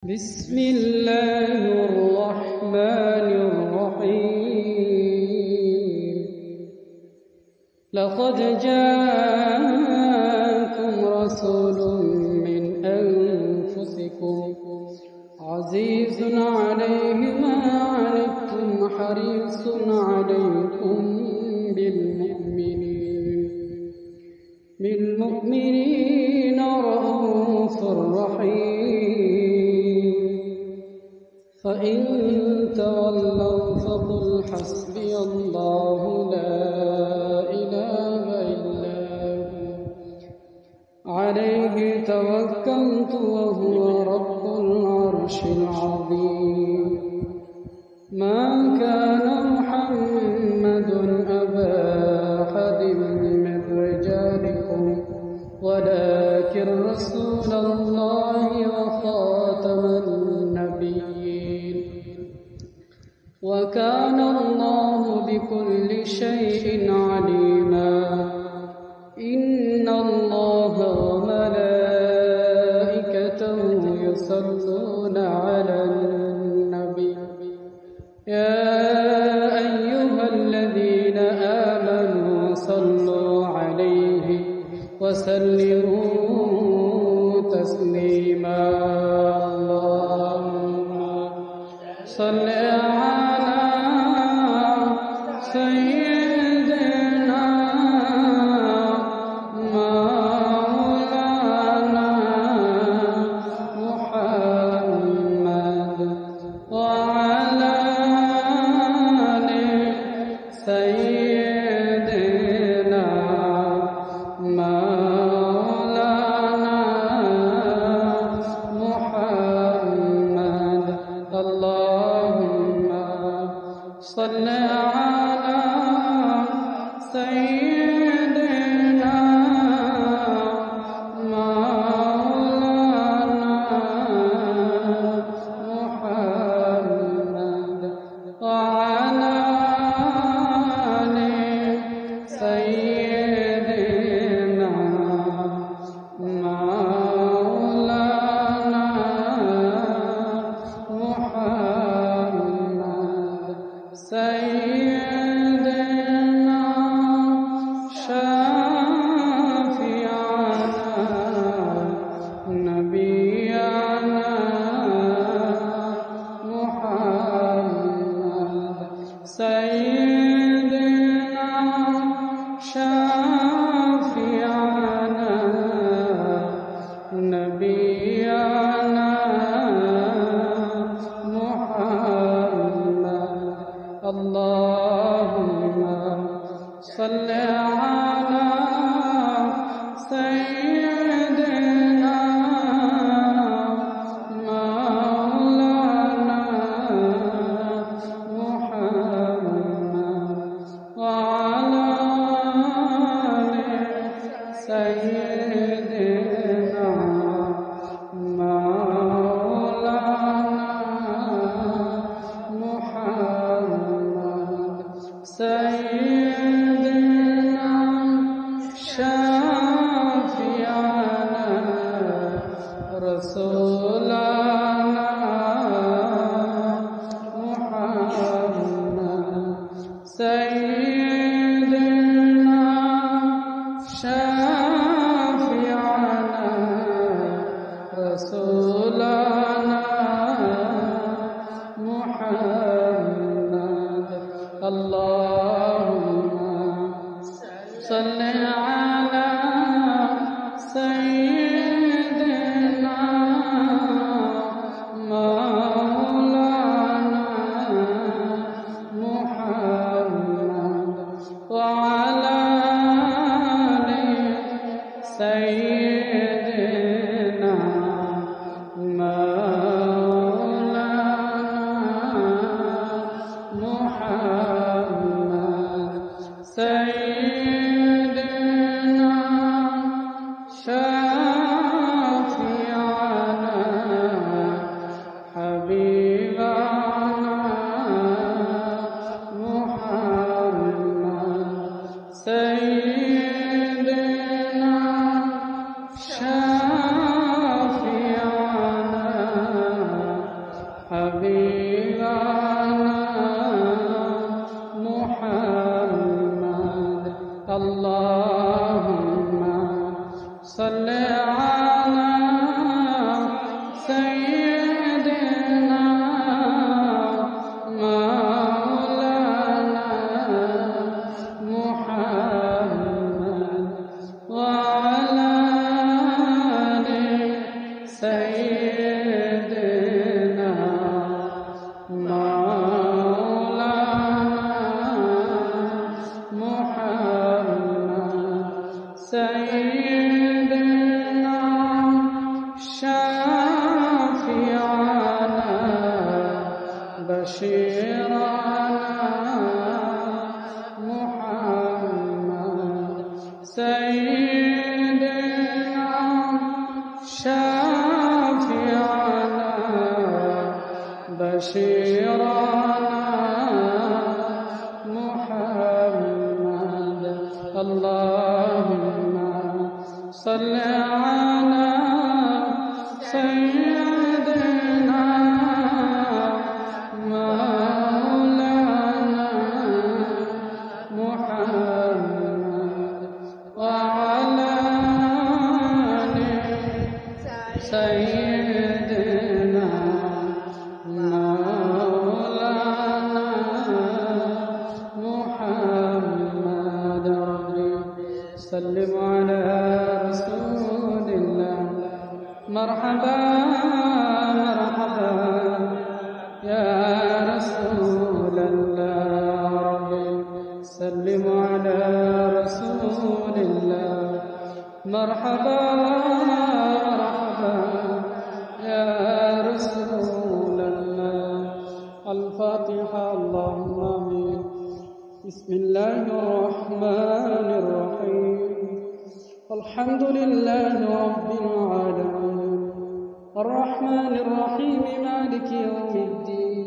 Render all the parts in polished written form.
بسم الله الرحمن الرحيم. لقد جاءكم رسول من أنفسكم عزيز عليه ما عنتم حريص عليكم بالمؤمنين رءوف رحيم. فإن تولوا فقل حسبي الله لا إله إلا هو عليه توكلت وهو رب العرش العظيم. ما كان محمد أبا أحد من رجالكم ولكن رسول الله وخاتم النبيين وكان الله بكل شيء عليما. إن الله وملائكته يصلون على النبي يا أيها الذين آمنوا صلوا عليه وسلموا تسليما. اللهم صل على سيدنا مولانا محمد وعلى آل سيدنا مولانا محمد. اللهم صل على سيدنا مولانا محمد وعلى آل سيدنا مولانا محمد. حبيبنا محمد اللهم صل على سيدنا مولانا محمد وعلى آل سيدنا مولانا محمد سيدنا شافعنا بشيرنا محمد سيدنا شافعنا بشيرنا محمد اللهم صل على سيدنا مولانا محمد وعلى آل سيدنا مولانا محمد سلم على رسول الله مرحبا مرحبا يا رسول الله سلم على رسول الله مرحبا مرحبا يا رسول الله الفاتحة اللهم آمين بسم الله الرحمن الرحيم الحمد لله رب العالمين الرحمن الرحيم مالك يوم الدين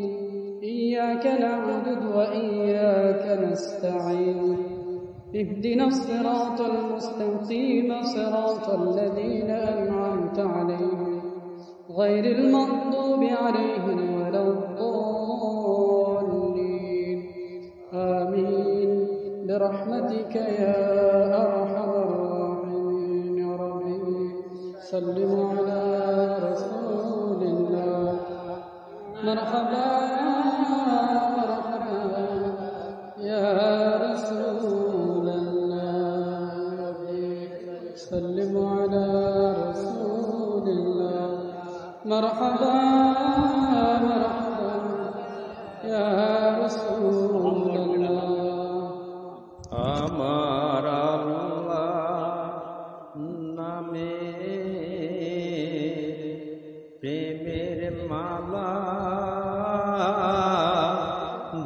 إياك نعبد وإياك نستعين اهدنا الصراط المستقيم صراط الذين أنعمت عليهم غير المغضوب عليهم ولا الضالين آمين برحمتك يا أرحم الراحمين يا ربي سلموا على رسول الله مرحبا مرحبا يا رسول الله سلموا على رسول الله مرحبا مرحبا يا رسول الله আমার আল্লাহ নামে প্রেমের মালা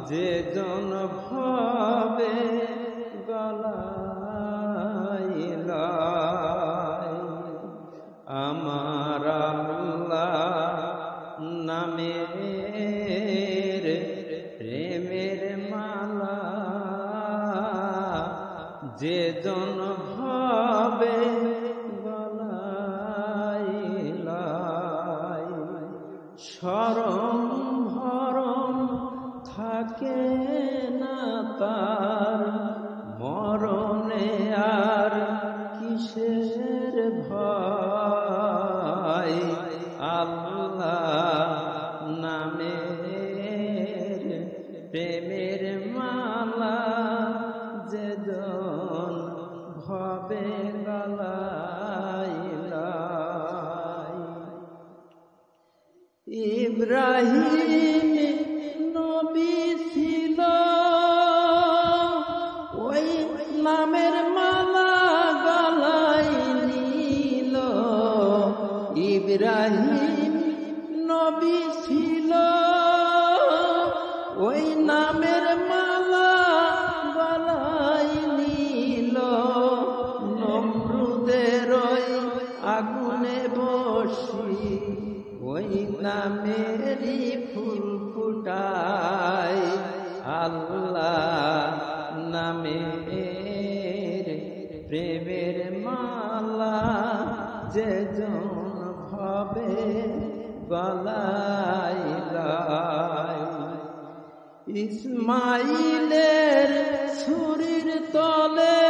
যে জন ভাবে গলাইলা আমার আল্লাহ নামের প্রেমের মালা যে জন ভাবে গলাইলা শরম ভরম থাকে না তার মরণে আর কিসের ভয় আল্লাহ নামের প্রেমের মালা যে জন ভাবে গলাইলা ইব্রাহিম নবী ছিল ওই নামের মালা গলায় নিল ইব্রাহিম নবী ছিল ওই নামের মালা গলায় নিল নমরুদের ওই আগুনে বসি ওই নামেরই ফুল ফুটায় আল্লাহ নামের প্রেমের মালা যে জন ভাবে গলাইলা ইসমাইলের ছুরির তলে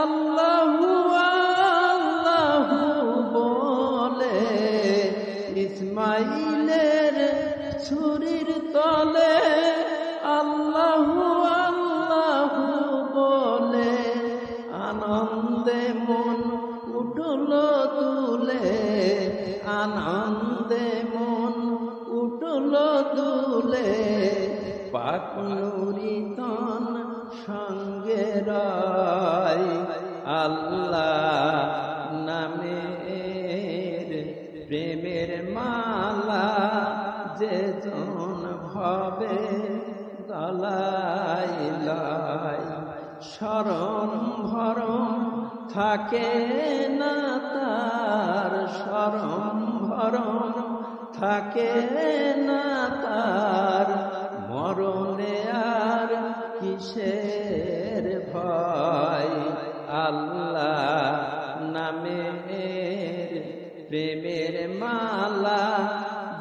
আল্লাহু আল্লাহু বলে, ইসমাইলের ছুরির তলে আল্লাহু আল্লাহু বলে, আনন্দে মন উঠল তুলে, আনন্দে মন উঠল তুলে, পাক নূরি তন সঙ্গে রয়, আল্লাহ নামের প্রেমের মালা যে জন ভাবে গলায় লয়, শরম ভরম থাকে না তার, শরম ভরম থাকে না তার, মরণে আর কিসের ভয়, আল্লাহ নামের প্রেমের মালা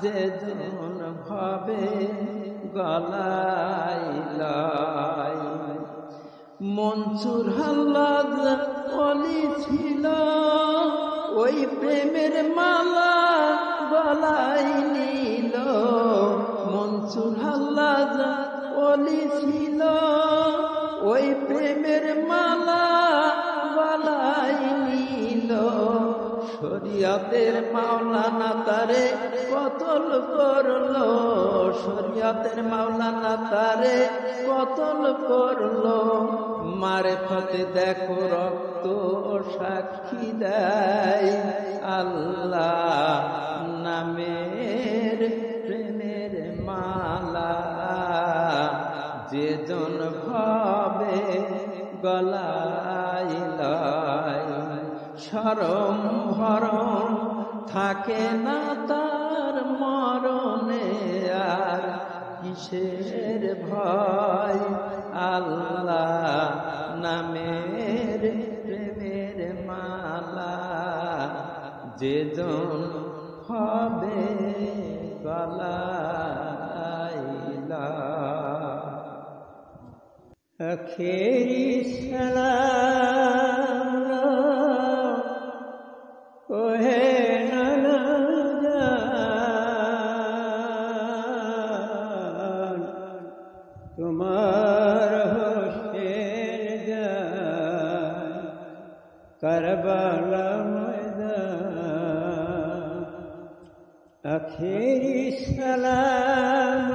যে জন ভাবে গলায় লয়। মনসুর হাল্লাদ ওলি ছিল, ওই প্রেমের মালা গলায় নিল, মনসুর হাল্লাদ ওলি ছিল, ওই প্রেমের মালা গলায় নিল, শরিয়তের মাওলানা তারে কতল করলো, শরিয়তের মাওলানা তারে কতল করলো, মারেফতে দেখো রক্ত সাক্ষী দেয়, আল্লাহ নামের প্রেমের মালা যে জন ভাবে গলায় লয়, শরম ভরম থাকে না তার, মরণে আর কিসের ভয়, আল্লাহ নামের প্রেমের মালা যে জন হবে গলায় লয়। আখেরি সালাম ওহে নানাজান, তোমার হোসেন জান কারবালা ময়দান। আখেরি সালাম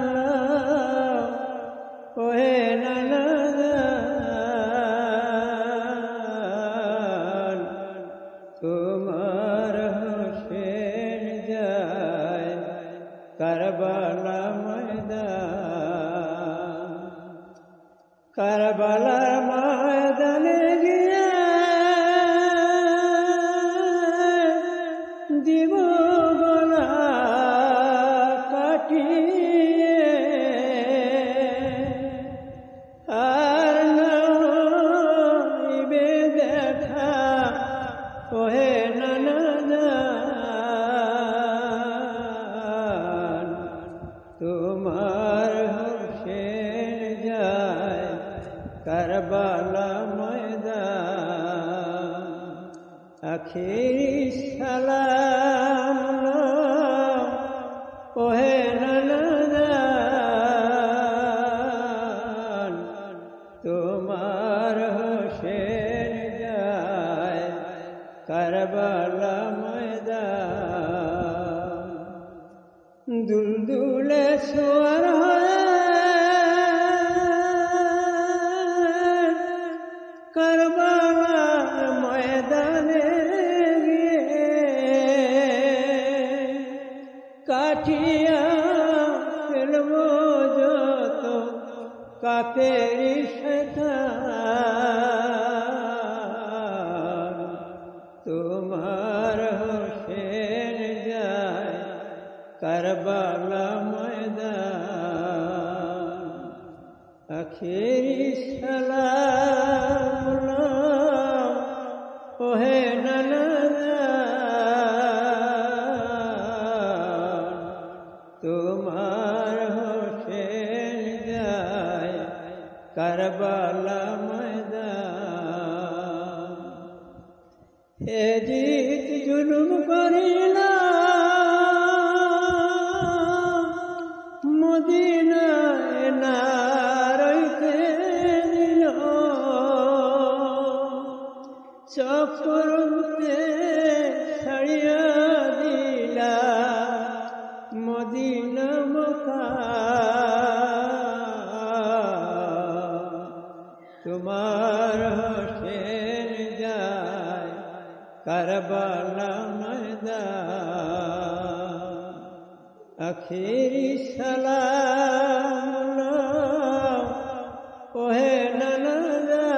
ওহে নানাজান, তোমার হোসেন যায় কারবালা ময়দান। কারবালার ময়দানে গিয়ে দিব গলা কাটিয়ে, আর নইবে দেখা ওহে নানাজান, তোমার হোসেন যায় কারবালা ময়দান। আখেরি সালাম ওহে নানাজান, তোমার হোসেন যায় কারবালা ময়দান। দুলদুলে সোয়ার কারবালার ময়দানে গিয়ে কাটিয়া ফেলব যত কাফেরি শয়তান, তোমার হোসেন যায় কারবালা ময়দান। আখেরি সালাম ওহে নানাজান, তোমার হোসেন কারবালা ময়দান। হে জিত জুলুম করিলা মদিনায় না রইতে দিল, চক্রতে ছাড়িয়া দিলা মদিনা মক্কা। তোমার হোসেন যায় কারবালা ময়দান। আখিরি সালাম ওহে নানাজান,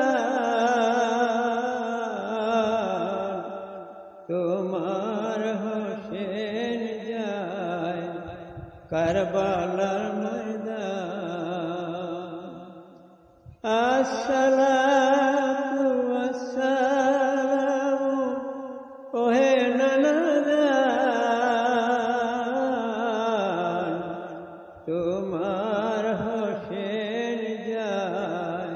তোমার হোসেন যায় কারবালার ময়দান। আসসালাতু ওয়াসসালামু ওহে নানাজান, তোমার হোসেন যায়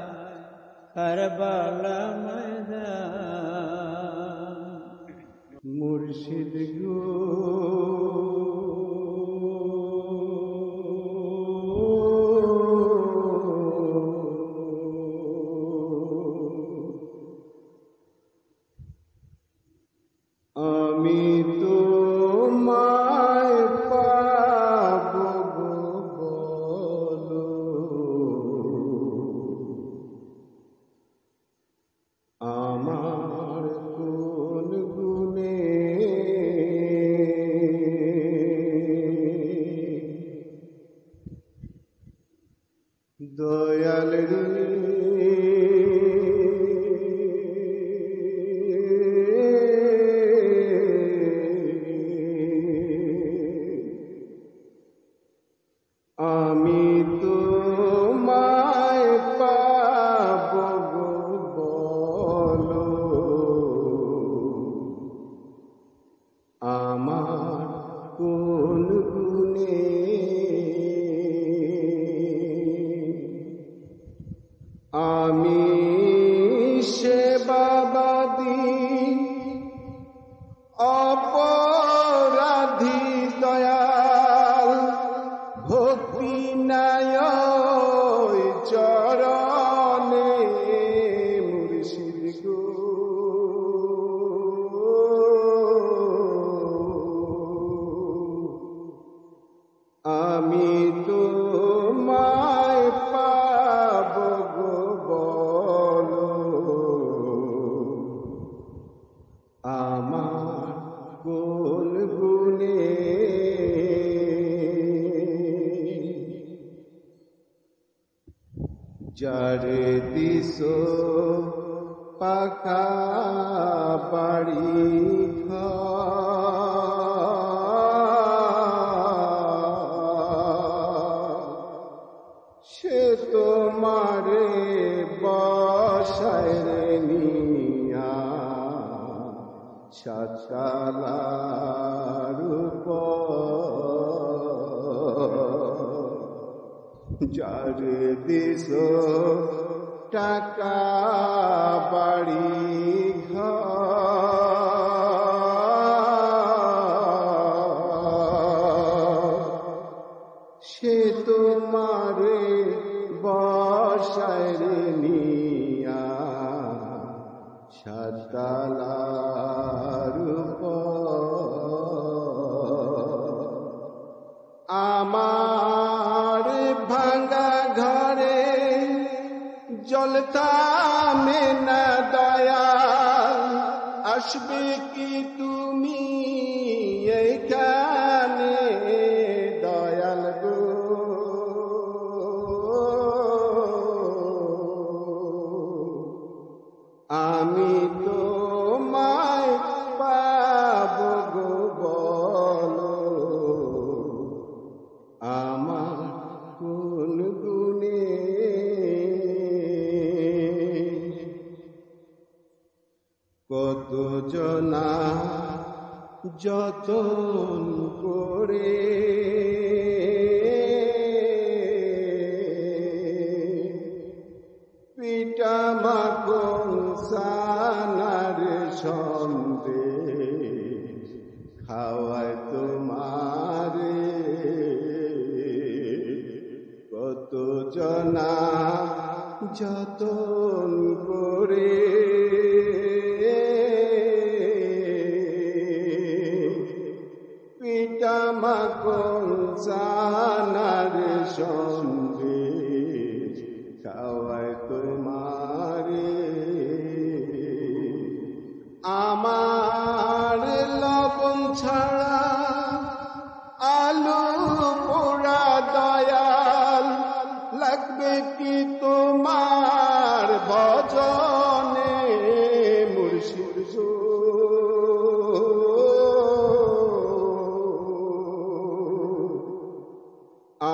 কারবালা ময়দান। মুর্শিদ গো আমি তোমায় পাব গো বলো, আমার কোন গুণে দয়াল রে আমি তোমায় পাব গো বলো, আমার কোন গুণে আমি সেবাবাদী অপরাধী দয়াল, ভক্তি নাই চরণে মুর্শিদ গো। আমি তোমায় পাব গো বলো, আমার কোন গুণে যারে দিছো পাকা বাড়ি সে তোমারে বসায় রে নিয়া সাতশালার উপর। যারে দিছো টাকা বাড়ি সে তোমারে বসায় রে নিয়া সাতশালার উপর। আমার ভাঙ্গা ঘরে জ্বলতামে না দয়াল, আসবে কি তুমি এইখানে দয়াল গো। আমি তোমায় পাব গো বলো, আমার কোন গুণে কত জনা যতন করে জনা যতন করে পিতামা কঞ্চানার সঙ্গে খাওয়ায় তোমারে আমার লবণ ছাড়া আলু পোড়া দয়াল লাগবে কি তোমার ভজনে মুর্শিদ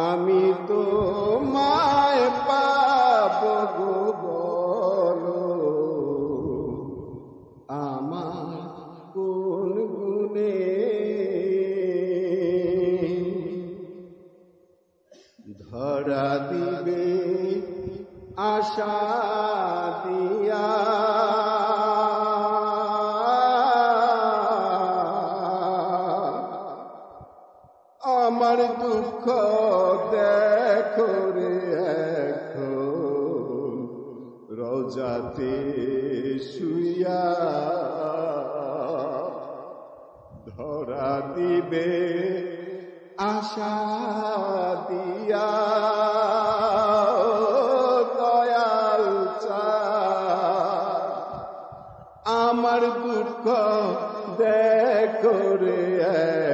আমি তোমায় পাব গো বলো আমার কোন গুণে ধরা দিবে আশা দিয়া আমার দুঃখ দেখো রে এখন রোজাতে শুইয়া ধরা দিবে আশা দিয়া দয়াল আমার দুঃখ দেখো রে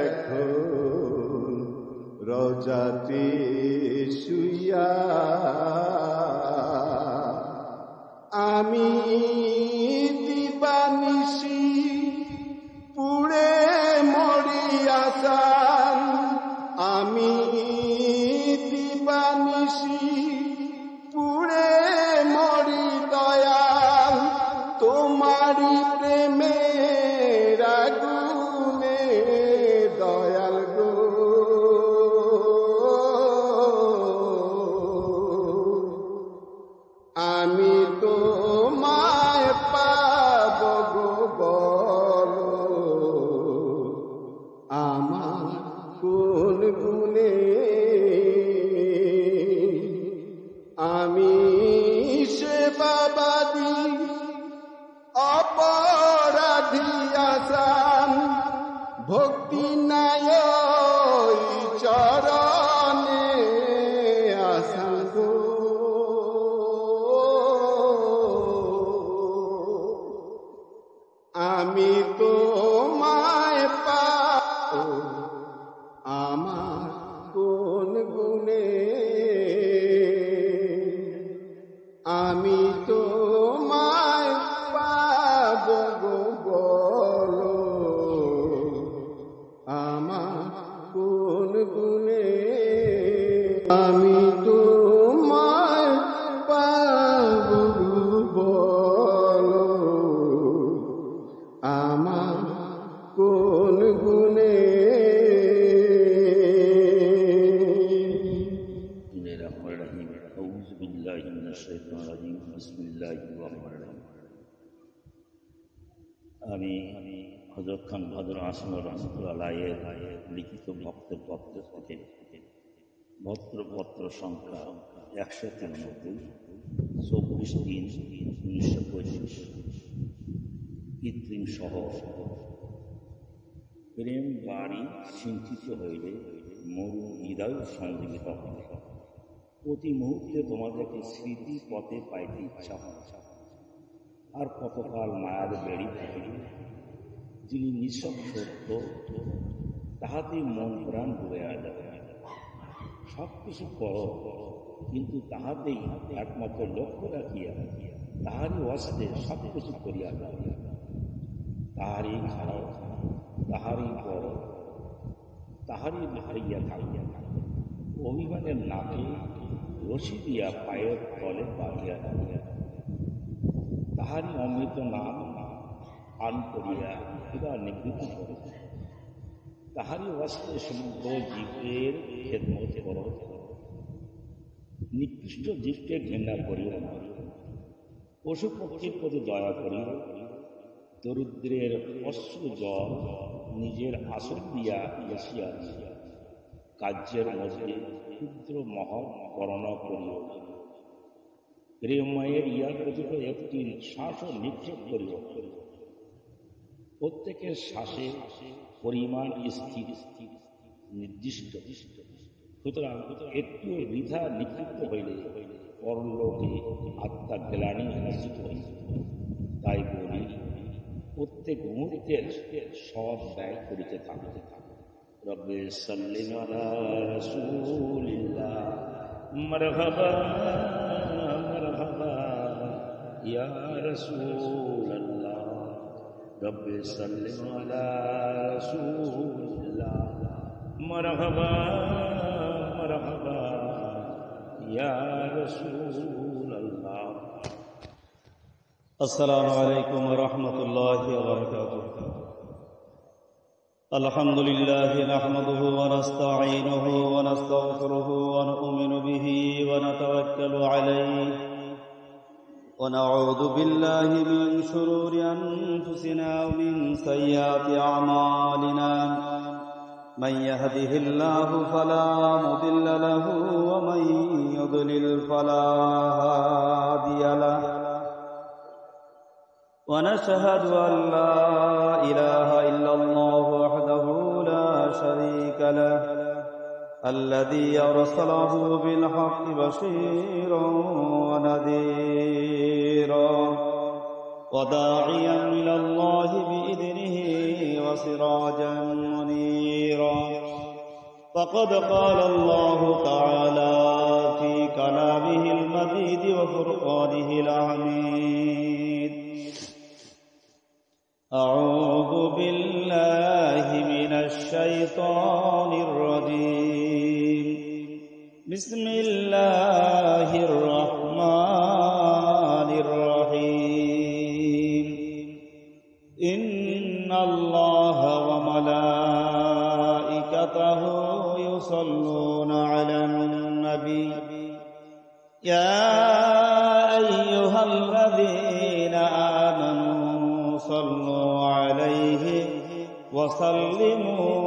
এখন রোজাতে শুইয়া আমি দিবানিশি পুড়ে মরি আসান আমি দিবানিশি পুড়ে মরি দয়াল তোমারি প্রেমের আগুনে দয়াল গো আমি তোমায় পাব গো বলো আমার কোন গুণে আমি সেবাবাদী অপরাধী আসান ভক্তি নাই চরণে আসান গো আমি তোমায় পাব আমার কোন গুণে আমি তোমায় পাব গো বলো আমার কোন গুণে আমি তোমায় পাব গো বলো আমার কোন গুণে আমি হযরত খান বাহাদুর আহসান রহমতুল্লাহের লিখিত ভক্তের পত্র থেকে ভদ্রপত্র সংখ্যা 193 24/3/1935 কৃত্রিম শহর প্রেম বাড়ি সিঞ্চিত হইলে মরু হৃদয় সঞ্জীবিত হবে প্রতি মুহূর্তে তোমাদেরকে স্মৃতি পথে পাইতে ইচ্ছা হয় আর কতকাল মায়ার বেড়ি থাকে যিনি নিঃসব সত্য তাহাতে মন প্রাণ ডুবে যাবে সব কিছু করো কিন্তু তাহাতেই একমাত্র লক্ষ্য রাখিয়া তাহারই অস্তে সব কিছু করিয়া দাও তাহারই খাও তাহারই পর তাহারই ভাইয়া খাইয়া অভিমানের নাকে রশি দিয়া পায়ের তলে বাঁধিয়া রাখিয়া তাহারই অমৃত নাম পান করিয়া পুরা নিবৃত্ত করে তাহারই অস্ত্রে সমগ্র জীবের খেদমত করো নিকৃষ্ট জীবকে ঘৃণা করিও না পশু পক্ষীর প্রতি দয়া করিও দরিদ্রের অশ্রু জল নিজের আসন দিয়া বসিয়া কার্যের মধ্যে ক্ষুদ্র মহৎ করণা করিও। প্রেমায়ের ইয়ার পর্যন্ত একটি শ্বাসও নিক্ষেপ করিও। প্রত্যেকের শ্বাসে পরিমাণ স্থির নির্দিষ্ট। সুতরাং একটু বৃথা নিক্ষিপ্ত হইলে পরলোকে আত্মা গ্লানি নিশ্চিত হইবে। তাই বলি, প্রত্যেক মুহূর্তের সৎ ব্যয় করিতে থাকতে রব্বে সাল্লি আলা রাসূলিল্লাহ মারহাবা মারহাবা ইয়া রাসূলুল্লাহ। রব্বে সাল্লি আলা রাসূলিল্লাহ মারহাবা মারহাবা ইয়া রাসূলুল্লাহ। السلام عليكم ورحمة الله وبركاته. الحمد لله نحمده ونستعينه ونستغفره ونؤمن به ونتوكل عليه ونعوذ بالله من شرور أنفسنا ومن سيئات أعمالنا. من يهده الله فلا مضل له ومن يضلل فلا هادي له. ونشهد أن لا إله إلا الله وحده لا شريك له الذي أرسله بالحق بشيرا ونذيرا وداعيا إلى الله بإذنه وسراجا منيرا. فقد قال الله تعالى في كلامه المجيد وفرقانه الحميد: أعوذ بالله من الشيطان الرجيم. بسم الله الرحمن الرحيم. إن الله وملائكته يصلون على النبي يا أيها الذين آمنوا صلوا عليه وسلموا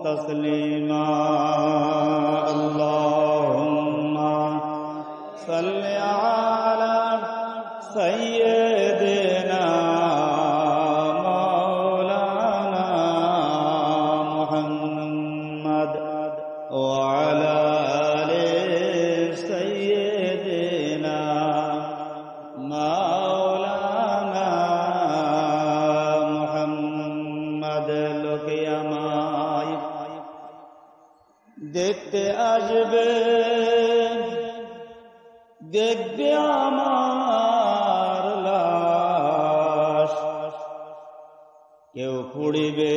تسليما. اللهم صل على سيدنا مولانا محمد وعلى آل سيدنا مولانا محمد. লোকে আমায় দেখতে আসবে, দেখবে আমার লাশ, কেউ পুড়িবে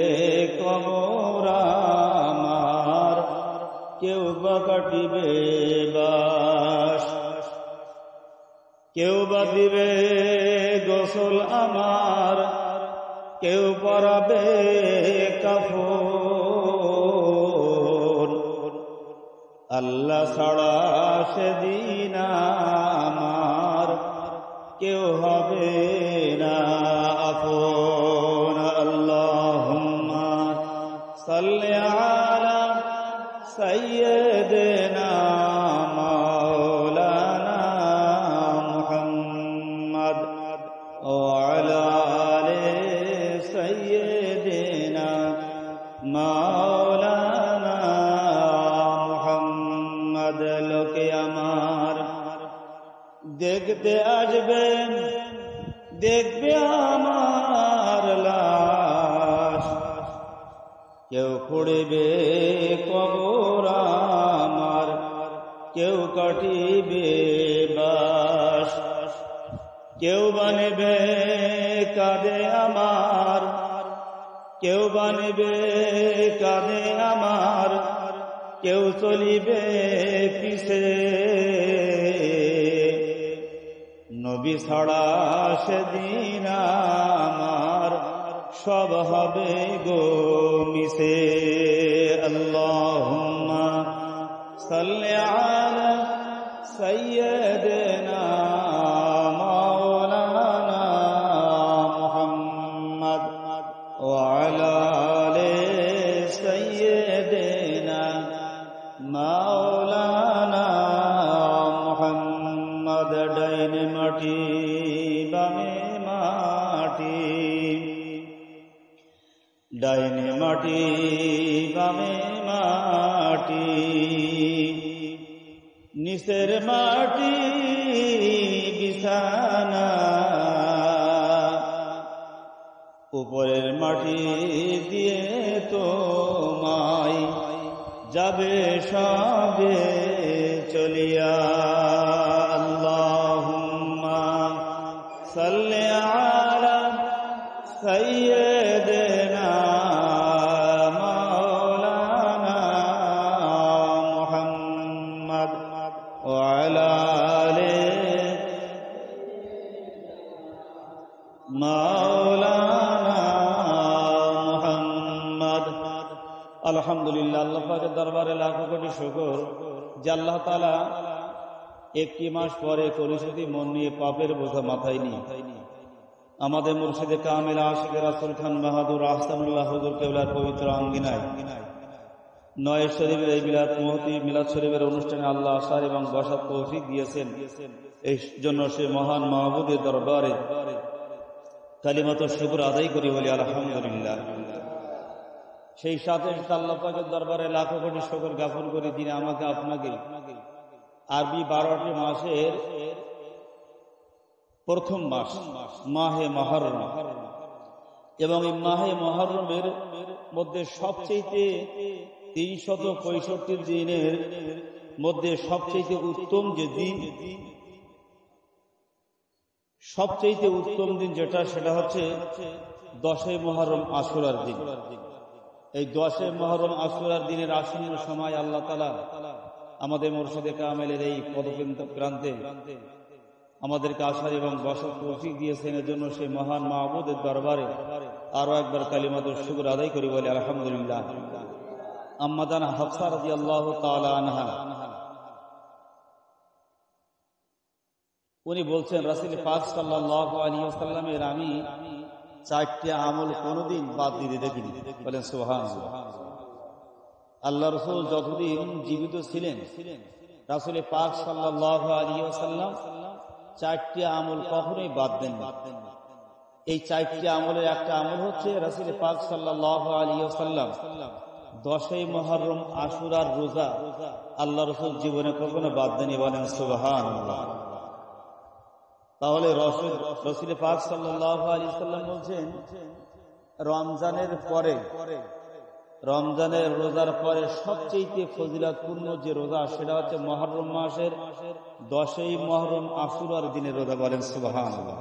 কবর আমার, কেউ বা কাটিবে বাস, কেউ বা দিবে গোসল আমার, কেউ পরাবে কাফন। আল্লাহ ছাড়া সেদিন আমার কেউ হবে না আপন। আল্লাহুম্মা সাল্লি আলা সাইয়্যিদিনা মাওলানা মুহাম্মদ ওয়া আলা আলি সাইয়্যিদিনা মাওলানা মুহাম্মদ। লোকে আমার দেখতে আসবেন, দেখবে আমার লাশ, কেউ পুড়িবে কবর আমার, কেউ কাটিবে বাস, কেউ বানিবে কাঁদে আমার, কেউ বানিবে কাঁদে আমার, কেউ চলিবে পিছে। নবী ছাড়া সেদিন আমার সব হবে গো মিছে। আল্লাহুম্মা সাল্লি আলা সাইয়্যিদিনা মাওলানা মুহাম্মদ ওয়া আলা আলি সাইয়্যিদিনা মাটি, নিচের মাটি বিছানা, উপরের মাটি দিয়ে তোমায় যাবে সবে চলিয়া। আল্লাহুম্মা সাল্লি আলা সাইয়্যিদিনা মাওলানা মুহাম্মদ ওয়া আলা আলি মাওলানা মুহাম্মদ। আলহামদুলিল্লাহ, আল্লাহ পাকের দরবারে লাখো কোটি শুকর যে আল্লাহ তাআলা একটি মাস পরে পরিশুদ্ধি মন নিয়ে পাপের বোঝা মাথায় নিয়ে আমাদের মুর্শিদে কামিল আশিক রাসূল খান বাহাদুর আহসানুল্লাহ হুজুর কেবলার পবিত্র আঙ্গিনায় নয় শরীফের এই মিলাদ শরীফের অনুষ্ঠানে আল্লাহ আসার এবং বসার তৌফিক দিয়েছেন। এই জন্য সে মহান মাহবুদের দরবারে কালিমাত শুকর আদায় করি, বলি আলহামদুলিল্লাহ। সেই সাথে আল্লাহ পাকের দরবারে লাখো কোটি শুকর জ্ঞাপন করি যিনি আমাকে আপনাকে আরবি 12টি মাসের প্রথম মাস মাহে মুহররম, এবং এই মাহে মুহররমের মধ্যে সবচেয়ে 365 দিনের মধ্যে সবচেয়ে উত্তম যে দিন, সবচেয়ে উত্তম দিন যেটা, সেটা হচ্ছে 10 মুহররম আশুরার দিন। এই 10 মুহররম আশুরার দিনের আসন্ন সময় আল্লাহ তাআলা আমাদের মুর্শিদে কামেলের এই পদপ্রান্তে আমাদেরকে আসার এবং বসার তৌফিক দিয়েছেন। এর জন্য সেই মহান মাহবুদের দরবারে আরো একবার কালিমাতুশ শুকর আদায় করি, বলি আলহামদুলিল্লাহ। আম্মা জান হাফসা রাদিয়াল্লাহু তাআলা আনহা উনি বলছেন, রাসূল পাক সাল্লাল্লাহু আলাইহি ওয়াসাল্লামের আমি 4টি আমল কোনদিন বাদ দিতে দেখিনি। বলেন সুবহানাল্লাহ। আল্লাহ রাসূল যতদিন জীবিত ছিলেন রাসূল পাক সাল্লাল্লাহু আলাইহি ওয়াসাল্লাম 4টি আমল কখনোই বাদ দেন না। এই 4টি আমলের একটা আমল হচ্ছে রাসূল পাক সাল্লাল্লাহু আলাইহি ওয়াসাল্লাম 10 মুহররম আশুরার রোজা আল্লাহ রাসূল জীবনে কখনো বাদ দেননি। বলেন সুবহানাল্লাহ। তাহলে রাসূল পাক সাল্লাল্লাহু আলাইহি ওয়াসাল্লাম বলছেন, রমজানের রোজার পরে সবচেয়ে ফজিলতপূর্ণ যে রোজা সেটা হচ্ছে মুহররম মাসের 10 মুহররম আশুরার দিনের রোজা। বলেন সুবহানাল্লাহ।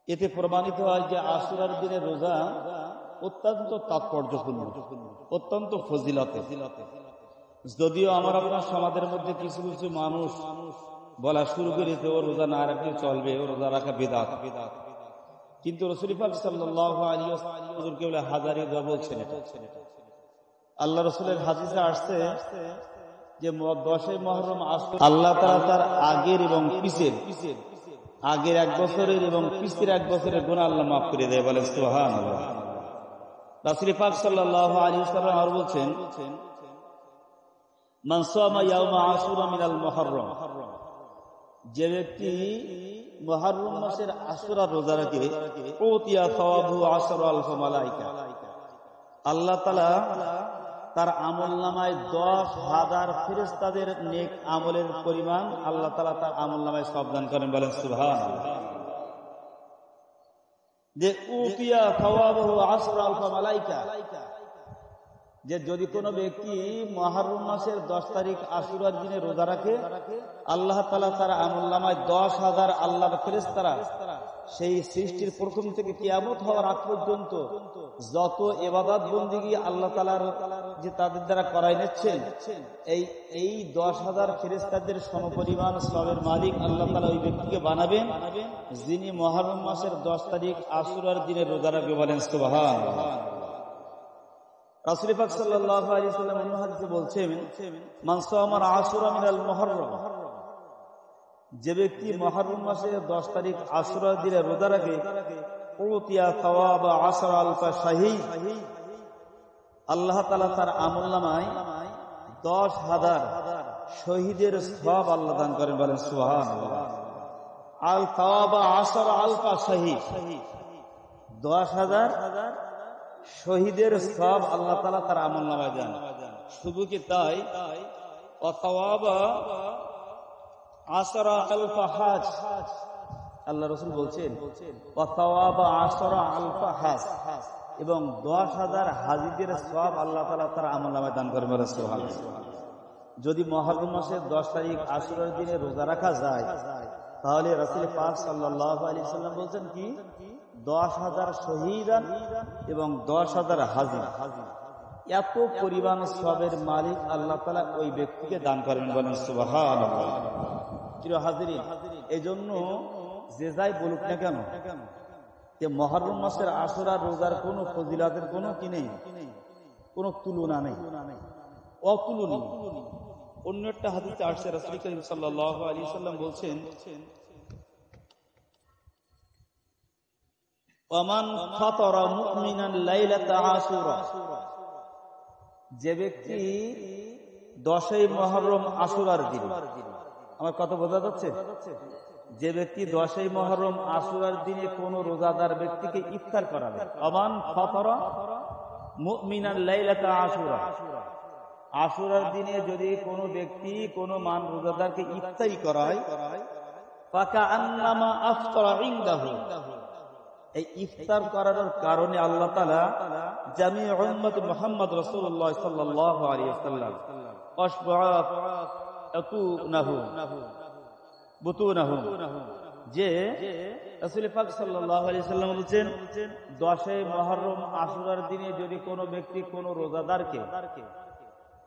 এতে প্রমাণিত হয় যে আশুরার দিনের রোজা অত্যন্ত তাৎপর্যপূর্ণ, অত্যন্ত ফজিলতে। যদিও আমার আপনার সমাজের মধ্যে কিছু কিছু মানুষ বলা শুরু করেছে ও রোজা না রাখলে চলবে, ও রোজা রাখা বিদআত। কিন্তু রাসূল পাক সাল্লাল্লাহু আলাইহি ওয়াসাল্লাম কেবল হাজারে দোয়া বলছেন। আল্লাহ রাসূলের হাদিসে আসছে যে 10 মুহররম আল্লাহ তাআলা তার আগের এবং পিছের, আগের 1 বছরের এবং পিছের 1 বছরের গুনাহ আল্লাহ মাফ করে দেয়। বলেন সুবহানাল্লাহ। রাসূল পাক সাল্লাল্লাহু আলাইহি ওয়াসাল্লাম আর বলছেন, মান সামা ইয়াউমা আশুরা মিনাল মুহররম, যে ব্যক্তি মুহররম মাসের আশুরা রোজা রাখে, উতিয়া সাওয়াবু 10,000 মালায়েকা, আল্লাহ তাআলা তার আমলনামায় 10,000 ফেরেশতাদের নেক আমলের পরিমাণ আল্লাহ তাআলা তার আমলনামায় সওয়াব দান করেন। বলেন সুবহানাল্লাহ। যে উতিয়া সাওয়াবু 10,000 মালায়েকা, যে যদি কোনো ব্যক্তি মুহররম মাসের 10 তারিখ আশুরার দিনে রোজা রাখে, আল্লাহ তাআলা তার আমলনামায় 10,000 আল্লাহর ফেরেশতারা সেই সৃষ্টির প্রথম থেকে কিয়ামত হওয়ার আগ পর্যন্ত যত ইবাদত বন্দেগী আল্লাহ তাআলার যে তাদের দ্বারা করাই নিচ্ছেন, এই 10,000 ফেরেশতাদের সমপরিমাণ সওয়াবের মালিক আল্লাহ তাআলা ওই ব্যক্তিকে বানাবেন যিনি মুহররম মাসের 10 তারিখ আশুরার দিনে রোজা রাখবে। বলেন সুবহানাল্লাহ। রাসূল পাক সাল্লাল্লাহু আলাইহি ওয়াসাল্লাম অন্য হাদিসে বলছেন, মান সামা আশুরা মিনাল মুহররম, যে ব্যক্তি মুহররম মাসের 10 তারিখ আশুরার দিনে রোজা রাখে, উতিয়া সাওয়াব 10,000 শাহীদ, আল্লাহ তাআলা তার আমলনামায় 10,000 শহীদের সওয়াব আল্লাহ দান করেন। বলেন সুবহানাল্লাহ। আল সাওয়াব 10,000 শাহীদ, 10,000 শহীদের সওয়াব আল্লাহ তাআলা তার আমলনামায় দেন। শুধু কি তাই, আল্লাহ রাসূল বলছেন এবং 10,000 হাজীদের সওয়াব আল্লাহ তাআলা তার আমলনামায় দান করবেন। সুবহানাল্লাহ। যদি মুহররম মাসের 10 তারিখ আশুরার দিনে রোজা রাখা যায়, তাহলে রাসূল পাক সাল্লাল্লাহু আলাইহি ওয়াসাল্লাম বলছেন কি 10,000 শহীদান এবং 10,000 হাজী, এত পরিমাণ সওয়াবের মালিক আল্লাহ তাআলা ওই ব্যক্তিকে দান করবেন। বলেন সুবহানাল্লাহ। প্রিয় হাজিরিন, এজন্য যে যাই বলুক না কেন যে মুহররম মাসের আশুরা রোজার কোনো ফজিলতের কোনো কি নেই, কোনো তুলনা নেই, অতুলনীয়। অন্য একটা হাদিসে আসছে রাসূল করিম সাল্লাল্লাহু আলাইহি ওয়াসাল্লাম বলছেন, ওমান ফাতারা মুমিনান লাইলাতা আশুরা, যে ব্যক্তি 10ই মুহররম আশুরার দিন, আমার কথা বোঝা যাচ্ছে, যে ব্যক্তি 10ই মুহররম আশুরার দিনে কোন রোজাদার ব্যক্তিকে ইফতার করাবে, ওমান ফাতারা মুমিনান লাইলাতা আশুরা, আশুরার দিনে যদি কোনো ব্যক্তি কোনো মান রোজাদারকে ইফতারি করায়, ফাকাআন্নামা আফতারা ইনদাহু, এই ইফতার করার কারণে আল্লাহ তাআলা জামিউ উম্মত মুহাম্মদ রাসূলুল্লাহ সাল্লাল্লাহু আলাইহি ওয়াসাল্লাম বুতুনাহু, যে রাসূল পাক সাল্লাল্লাহু আলাইহি ওয়াসাল্লাম বলেছেন 10ই মুহররম আশুরার দিনে যদি কোনো ব্যক্তি কোনো রোজাদারকে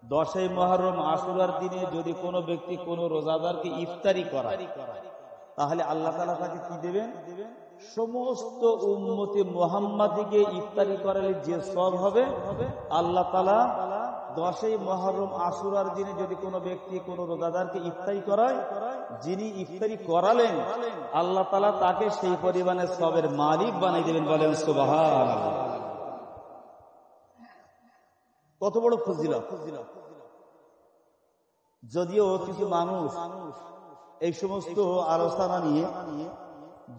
10ই মুহররম আশুরার দিনে যদি কোনো ব্যক্তি কোনো রোজাদারকে ইফতারি করায়, তাহলে আল্লাহ তাআলা তাকে কি দেবেন? সমস্ত উম্মতে মুহাম্মাদিকে ইফতারি করালে যে সওয়াব হবে, আল্লাহ তাআলা 10ই মুহররম আশুরার দিনে যদি কোনো ব্যক্তি কোনো রোজাদারকে ইফতারি করায়, যিনি ইফতারি করালেন আল্লাহ তাআলা তাকে সেই পরিমাণের সওয়াবের মালিক বানিয়ে দেবেন। বলেন সুবহানাল্লাহ। কত বড় ফজিলত! যদিও কিছু মানুষ এই সমস্ত আলোচনা নিয়ে,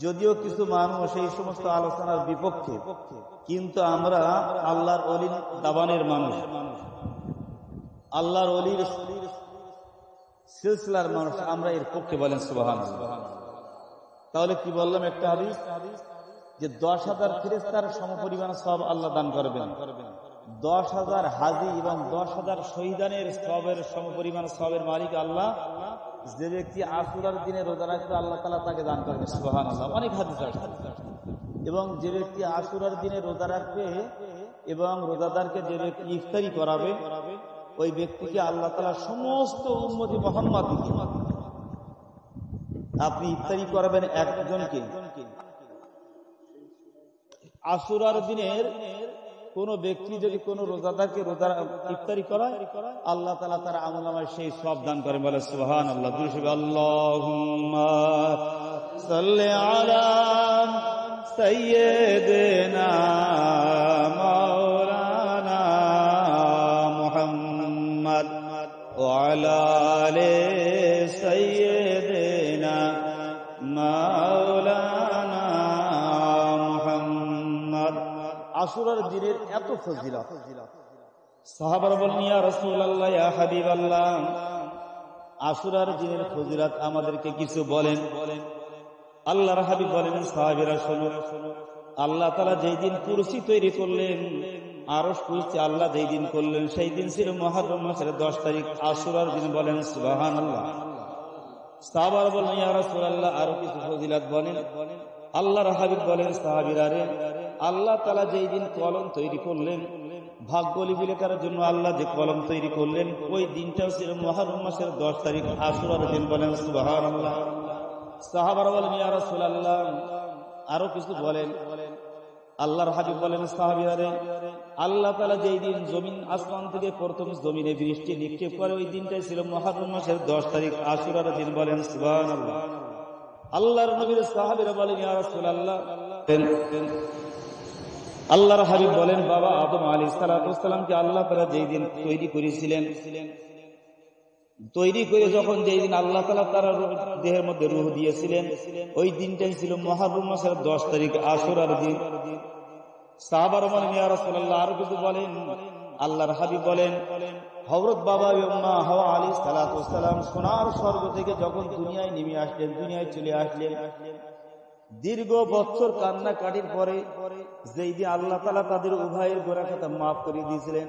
যদিও কিছু মানুষ এই সমস্ত আলোচনার বিপক্ষে, কিন্তু আমরা আল্লাহর ওলির দাবানের মানুষ, আল্লাহর ওলির সিলসিলার মানুষ, আমরা এর পক্ষে। বলেন সুবহানাল্লাহ। তাহলে কি বললাম? একটা হাদিস যে 10,000 ফেরেশতার সমপরিমাণ সওয়াব আল্লাহ দান করবেন, 10,000 হাজী এবং 10,000 শহীদানের সওয়াবের সমপরিমাণ সওয়াবের মালিক আল্লাহ। যে ব্যক্তি আশুরার দিনে রোজা রাখবে আল্লাহ তাআলা তাকে দান করবে। সুবহানাল্লাহ। অনেক হাদিস আছে। এবং যে ব্যক্তি আশুরার দিনে রোজা রাখবে এবং রোজাদারকে যে ব্যক্তি ইফতারি করাবে, ওই ব্যক্তিকে আল্লাহ তাআলা সমস্ত উম্মতি মুহাম্মাদকে, আপনি ইফতারি করাবেন একজনকে, আশুরার দিনের কোন ব্যক্তি যদি কোন রোজাদারকে রোজা ইফতারি করায়, আল্লাহ তাআলা তার আমলনামায় সেই সওয়াব দান করেন। বলে সুবহানাল্লাহ। আল্লাহুম্মা সাল্লি আলা সাইয়্যিদিনা মাওলানা মুহাম্মদ ওয়া আলা আলি সাইয়্যিদিনা মাওলানা মুহাম্মদ। আশুরার দিনের এত ফজিলত, সাহাবারা বলেন, ইয়া রাসূলুল্লাহ, ইয়া হাবিবাল্লাহ, আশুরার দিনের ফজিলত আমাদেরকে কিছু বলেন। আল্লাহর হাবিব বলেন, সাহাবীরা শোনো, আল্লাহ তাআলা যেই দিন কুরসি তৈরি করলেন, আরশ কুরসি আল্লাহ যেই দিন করলেন, সেই দিন ছিল মুহররম মাসের 10 তারিখ, আশুরার দিন। বলেন সুবহানাল্লাহ। সাহাবারা বলেন, ইয়া রাসূলুল্লাহ, আরো কিছু ফজিলত বলেন। আল্লাহর হাবিব বলেন, সাহাবীরা রে, আল্লাহ তাআলা যেই দিন কলম তৈরি করলেন, ভাগ্য লিপি লেখার জন্য আল্লাহ যে কলম তৈরি করলেন, ওই দিনটাও ছিল মুহররম মাসের 10 তারিখ, আশুরার দিন। বলেন সুবহানাল্লাহ। সাহাবারা বলেন, ইয়া রাসূলুল্লাহ, আরো কিছু বলেন। আল্লাহর হাবিব বলেন, সাহাবীরা রে, আল্লাহ তাআলা যেই দিন জমিন আসমান থেকে প্রথম জমিনে বৃষ্টি নিক্ষেপ করে, ওই দিনটাই ছিল মুহররম মাসের 10 তারিখ, আশুরার দিন। বলেন সুবহানাল্লাহ। আল্লাহর নবীর সাহাবীরা বলেন, ইয়া রাসূলুল্লাহ, আল্লাহর হাবিব বলেন, বাবা আদম আলাইহিস সালামকে আল্লাহ তাআলা যেই দিন তৈরি করেছিলেন, তৈরি করে যখন যেই দিন আল্লাহ তাআলা তার দেহের মধ্যে রূহ দিয়েছিলেন, ওই দিনটাই ছিল মুহররম মাসের 10 তারিখ, আশুরার দিন। সাহাবারা বলেন, ইয়া রাসূলুল্লাহ, আরো কিছু বলেন। আল্লাহর হাবিব বলেন, হযরত বাবা মা হাওয়া আলাইহিস সালাতু ওয়াস সালাম সোনার স্বর্গ থেকে যখন দুনিয়ায় নেমে আসলেন, দুনিয়ায় চলে আসলেন, দীর্ঘ বছর কান্নাকাটির পরে যেই দিন আল্লাহ তাআলা তাদের উভয়ের গুনাহ খাতা মাফ করে দিয়েছিলেন,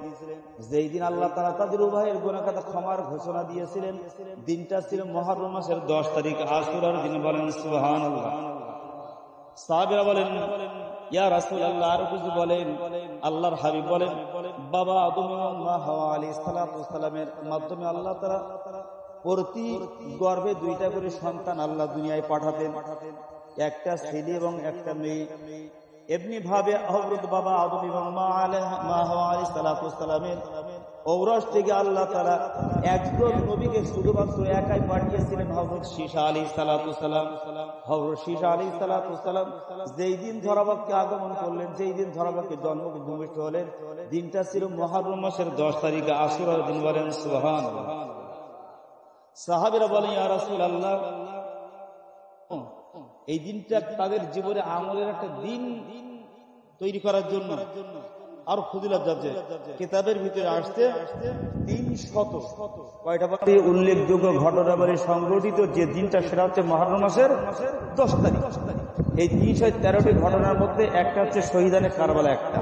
যেই দিন আল্লাহ তাআলা তাদের উভয়ের গুনাহ খাতা ক্ষমার ঘোষণা দিয়েছিলেন, দিনটা ছিল মুহররম মাসের 10 তারিখ, আশুরার দিন। বলেন সুবহানাল্লাহ। সাহাবীরা বলেন, ইয়া রাসূলুল্লাহ, আর কিছু বলেন। আল্লাহর হাবিব বলেন, বাবা আদম এবং মা হাওয়া আলাইহিস সালাতু ওয়াস সালামের মাধ্যমে আল্লাহ তাআলা প্রতি গর্ভে 2টা করে সন্তান আল্লাহ দুনিয়ায় পাঠাতেন, একটা ছেলে এবং একটা মেয়ে। এমনি ভাবে হযরত বাবা আদম এবং মা হাওয়া আলাইহিস সালাতু ওয়াস সালামের ঔরস থেকে আল্লাহ তাআলা একজন নবীকে শুধুমাত্র একাই পাঠিয়েছিলেন, হযরত শীশা আলাইহিস সালাতু ওয়াস সালাম। হযরত শীশা আলাইহিস সালাতু ওয়াস সালাম যেই দিন ধরাবাককে আগমন করলেন, যেই দিন ধরাবাককে জন্মভূমিষ্ঠ হলেন, দিনটা ছিল মুহররম মাসের 10 তারিখ, আশুরার দিন। বলেন সুবহানাল্লাহ। সাহাবীরা বলেন, ইয়া রাসূলুল্লাহ, এই দিনটা তাদের জীবনে আমলের একটা দিন তৈরি করার জন্য আর ফজিলত যাচ্ছে। কিতাবের ভিতরে আসছে 300 কয়টা উল্লেখযোগ্য ঘটনাবলী সংঘটিত যে দিনটা, সেটা হচ্ছে মুহররম মাসের 10 তারিখ। এই 313টি ঘটনার মধ্যে একটা হচ্ছে শহীদানে কারবালা। একটা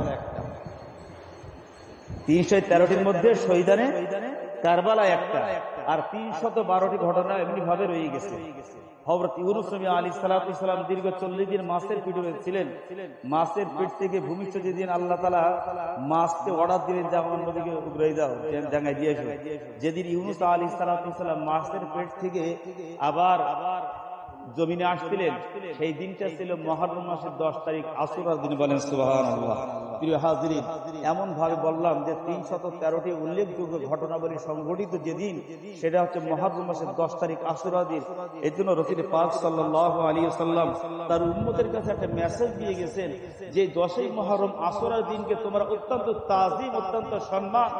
313টির মধ্যে শহীদানে কারবালা একটা, আর 312টি ঘটনা এমনি ভাবে রয়ে গেছে। হযরত ইউনূস নবী আলাইহিস সালাতু ওয়াস সালাম দীর্ঘ 40 দিন মাছের পেটে ছিলেন। মাছের পেট থেকে ভূমিষ্ঠ যেদিন আল্লাহ তাআলা মাছকে অর্ডার দিলেন, যেমন নদীকে উগড়াই দাও, জায়গায় দিয়ে এসো, যেদিন ইউনূস আলাইহিস সালাতু ওয়াস সালাম মাছের পেট থেকে আবার জমিনে আসছিলেন, সেই দিনটা ছিল মুহররম মাসের 10 তারিখ, আশুরার দিন। বলেন সুবহানাল্লাহ। প্রিয় হাজিরিন, এমন ভাবে বললাম যে 313টি উল্লেখযোগ্য ঘটনাবলী সংঘটিত যেদিন, সেটা হচ্ছে মুহররম মাসের 10 তারিখ, আশুরার দিন। এই জন্য রাসূল পাক সাল্লাল্লাহু আলাইহি ওয়াসাল্লাম তার উম্মতের কাছে একটা মেসেজ দিয়ে গেছেন যে 10ই মুহররম আশুরার দিনকে তোমরা অত্যন্ত তাজিম, অত্যন্ত সম্মান,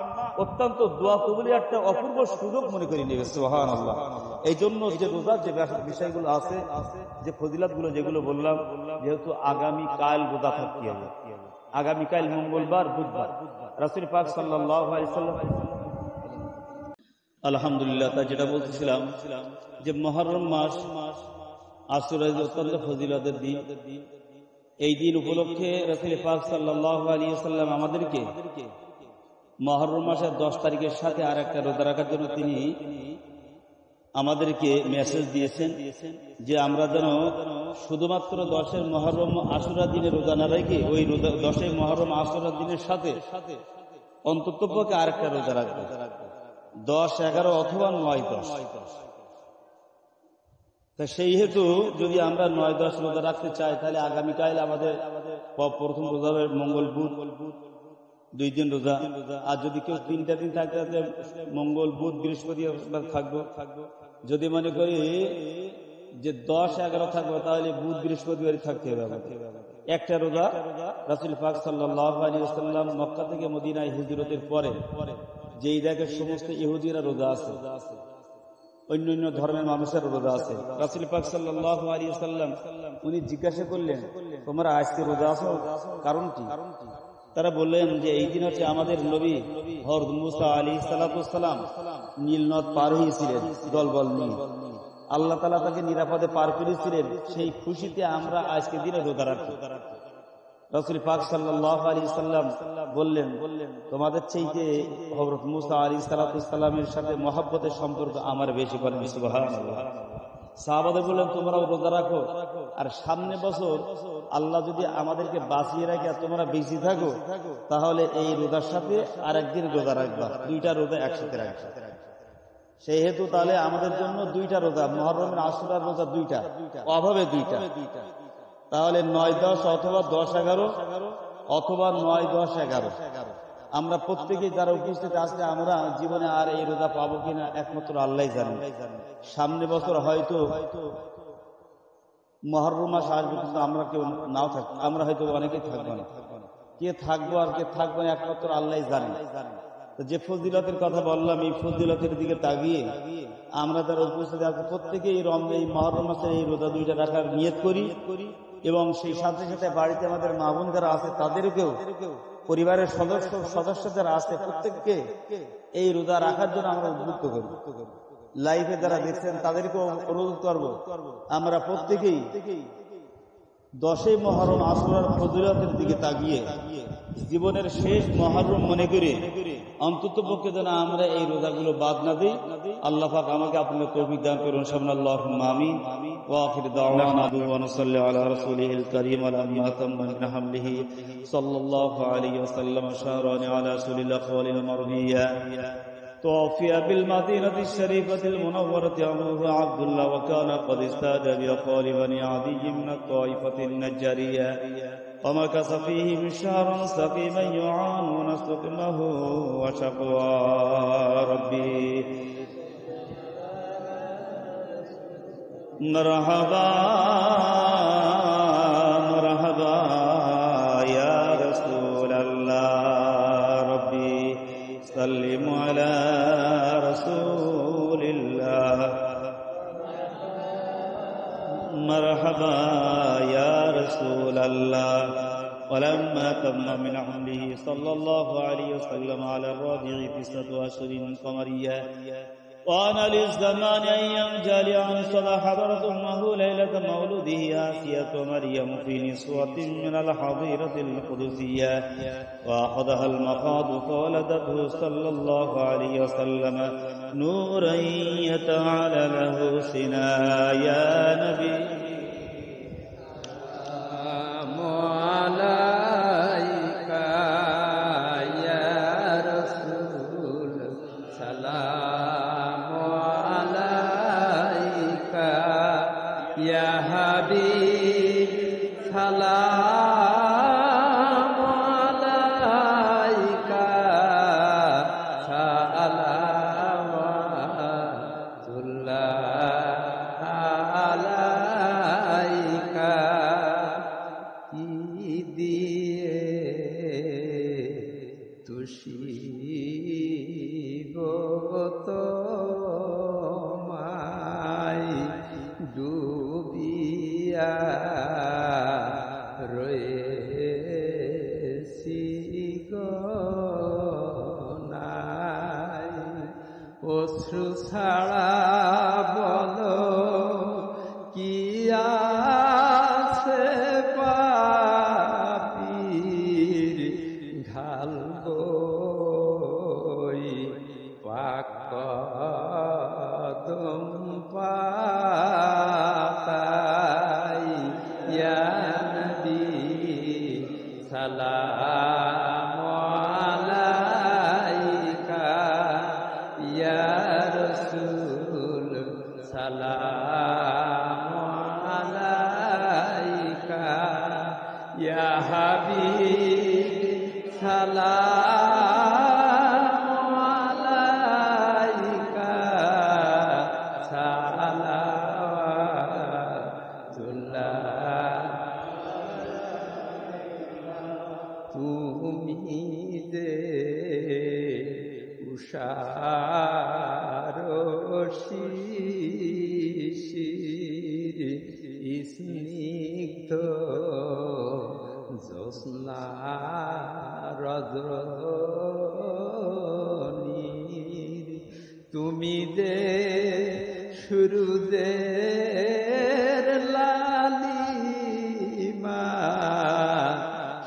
অত্যন্ত দোয়া কবুলের একটা অপূর্ব সুযোগ মনে করে নেবে। সুবহানাল্লাহ। এই জন্য যে রোজার যে বিষয়গুলো আছে, যে ফজিলতগুলো যেগুলো বললাম, যেহেতু আগামী কাল রোজা থাকতে হবে, আগামীকাল মঙ্গলবার, বুধবার, রাসূল পাক সাল্লাল্লাহু আলাইহি ওয়াসাল্লাম আলহামদুলিল্লাহ। তাই যেটা বলতেছিলাম যে মুহররম মাস আশুরা অত্যন্ত ফজিলতের দিন। এই দিন উপলক্ষে রাসূল পাক সাল্লাল্লাহু আলাইহি ওয়াসাল্লাম আমাদেরকে মুহররম মাসের 10 তারিখের সাথে আর একটা রোজা রাখার জন্য তিনি আমাদেরকে মেসেজ দিয়েছেন যে আমরা যেন শুধুমাত্র 10 মুহররম আশুরা দিনে রোজা না রেখে ওই 10 মুহররম আশুরা দিনের সাথে অন্ততপক্ষে আরেকটা রোজা রাখবো, 10, 11 অথবা 9, 10। তা সেই হেতু যদি আমরা 9, 10 রোজা রাখতে চাই, তাহলে আগামীকাল আমাদের প্রথম রোজা হবে মঙ্গল বুধ, 2 দিন রোজা। আর যদি কেউ 3টা দিন থাকতে মঙ্গল বুধ বৃহস্পতি থাকবো। যদি মনে করি যে 10, 11 থাকবো, তাহলে বুধ বৃহস্পতিবার থাকতে হবে। একটা রোজা রাসূল পাক সাল্লাল্লাহু আলাইহি ওয়াসাল্লাম মক্কা থেকে মদিনায় হিজরতের পরে যেই দেখে সমস্ত ইহুদিরা রোজা আছে, অন্য ধর্মের মানুষের রোজা আছে, রাসূল পাক সাল্লাল্লাহু আলাইহি ওয়াসাল্লাম উনি জিজ্ঞাসা করলেন, তোমরা আজকে রোজা আছো, কারণ কি? তারা বললেন যে এই দিন হচ্ছে আমাদের নবী হযরত মুসা আলাইহিস সালাতু ওয়াস সালাম নীল নদ পার হয়েছিলেন দলবল নিয়ে, আল্লাহ তাআলা তাকে নিরাপদে পার করেছিলেন, সেই খুশিতে আমরা আজকে দিনে রোজা রাখি। রাসূল পাক সাল্লাল্লাহু আলাইহি ওয়াসাল্লাম বললেন, তোমাদের চাইতে হযরত মুসা আলাইহিস সালাতু ওয়াস সালামের সাথে মহব্বতের সম্পর্ক আমার বেশি। বলেন সুবহানাল্লাহ। সাহাবাদের বললেন, তোমরাও রোজা রাখো, আর সামনে বছর আল্লাহ যদি আমাদেরকে বাঁচিয়ে রাখে আর তোমরা বেঁচে থাকো, তাহলে এই রোজার সাথে আরেকদিন রোজা রাখবা, 2টা রোজা একসাথে রাখবা। সেই হেতু তাহলে আমাদের জন্য 2টা রোজা, মুহররমের আশুরার রোজা 2টা, অভাবে 2টা, তাহলে 9, 10 অথবা 10, 11 অথবা 9, 10, 11। আমরা প্রত্যেকেই যারা উপস্থিত আসলে আমরা জীবনে আর এই রোজা পাবো কিনা একমাত্র আল্লাহই জানেন। সামনে বছর হয়তো মুহররম মাস আসবে, কিন্তু আমরা কেউ নাও থাকবো, আমরা হয়তো অনেকেই থাকবো না। কে থাকবো আর কে থাকবো না একমাত্র আল্লাহই জানেন। যে ফজিলতের কথা বললাম, এই ফজিলতের দিকে তাকিয়ে আমরা যারা উপস্থিত আছি প্রত্যেকেই এই মুহররম মাসে এই রোজা 2টা রাখার নিয়ত করি, এবং সেই সাথে সাথে বাড়িতে আমাদের মা বোন যারা আছে তাদেরকেও পরিবারের সদস্য যারা আছে প্রত্যেককে এই রোজা রাখার জন্য আমরা উদ্বুদ্ধ করি। লাইভে যারা দেখছেন তাদেরকেও অনুরোধ করব, আমরা প্রত্যেকেই 10ই মুহররম আশুরার ফজিলতের দিকে তাকিয়ে জীবনের শেষ মুহররম মনে করে অন্তত পক্ষে যেন আমরা এই রোজাগুলো বাদ না দিই। আল্লাহ পাক আমাকে আপনাদের তৌফিক দান করুন। আল্লাহুম্মা আমিন। ওয়া আখির দাওয়ানা ওয়া নুসাল্লি আলা রাসূলিল কারীম ওয়া আম্মা তাম্মান মিন হামলিহি সাল্লাল্লাহু আলাইহি ওয়া সাল্লাম শাহরানি আলা রাসূলিল আখওয়ালিল মারদিয়া توفي بالمدينة الشريفة المنورة عمه عبد الله وكان قد استاد بأقوال بني عدي من الطائفة النجارية ومكث فيهم شهرا سقيما يعانون سقمه وشقوى ربي مرحبا مرحبا يا رسول الله ربي سلم على رسول الله مرحبا يا رسول الله ولما تم من حمله صلى الله عليه وسلم على الرابع 9 أشهر قمرية وأن للزمان أن ينجلي عن صدى حضرة أمه ليلة مولوده آسية مريم في نسوة من الحظيرة القدسية وأخذها المخاض فولدته صلى الله عليه وسلم نورا يتعالى له سنا يا نبي তুমি দে শুরু দে লালিমা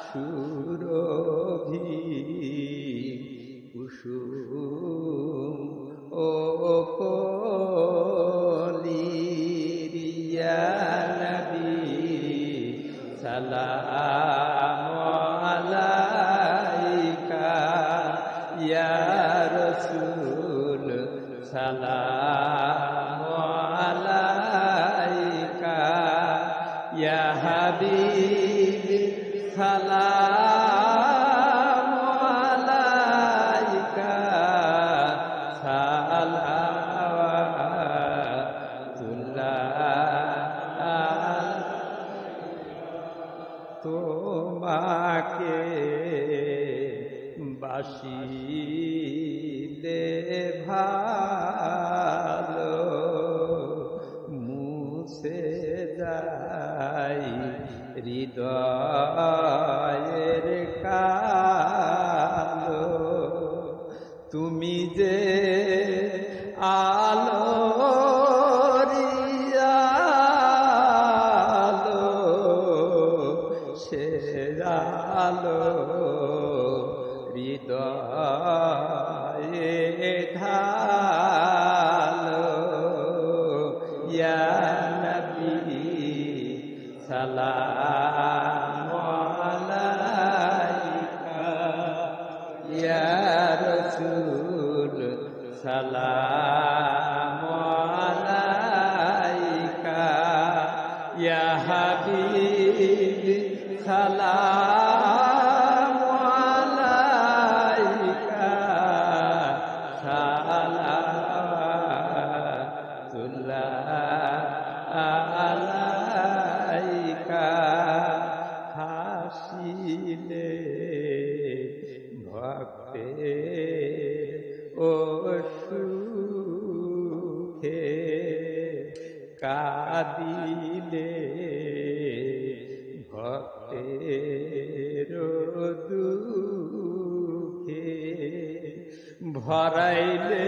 সুরভি কুসুম ও কলিরিয়া নবী সালাম আলাইকা ইয়া রাসূল সালাম আলাইকা ইয়া হাবিব সালাম আলাইকা তোমাকে বাসিলে ভালো মুছে যায় হৃদয়ের সালামু আলাইকা ইয়া হাবিবি সালামু আলাইকা সালাতুল্লাহ আলাইকা হাসিলে ভক্তে ও সুখে কাদিলে ভক্তের দুঃখে ভরাইলে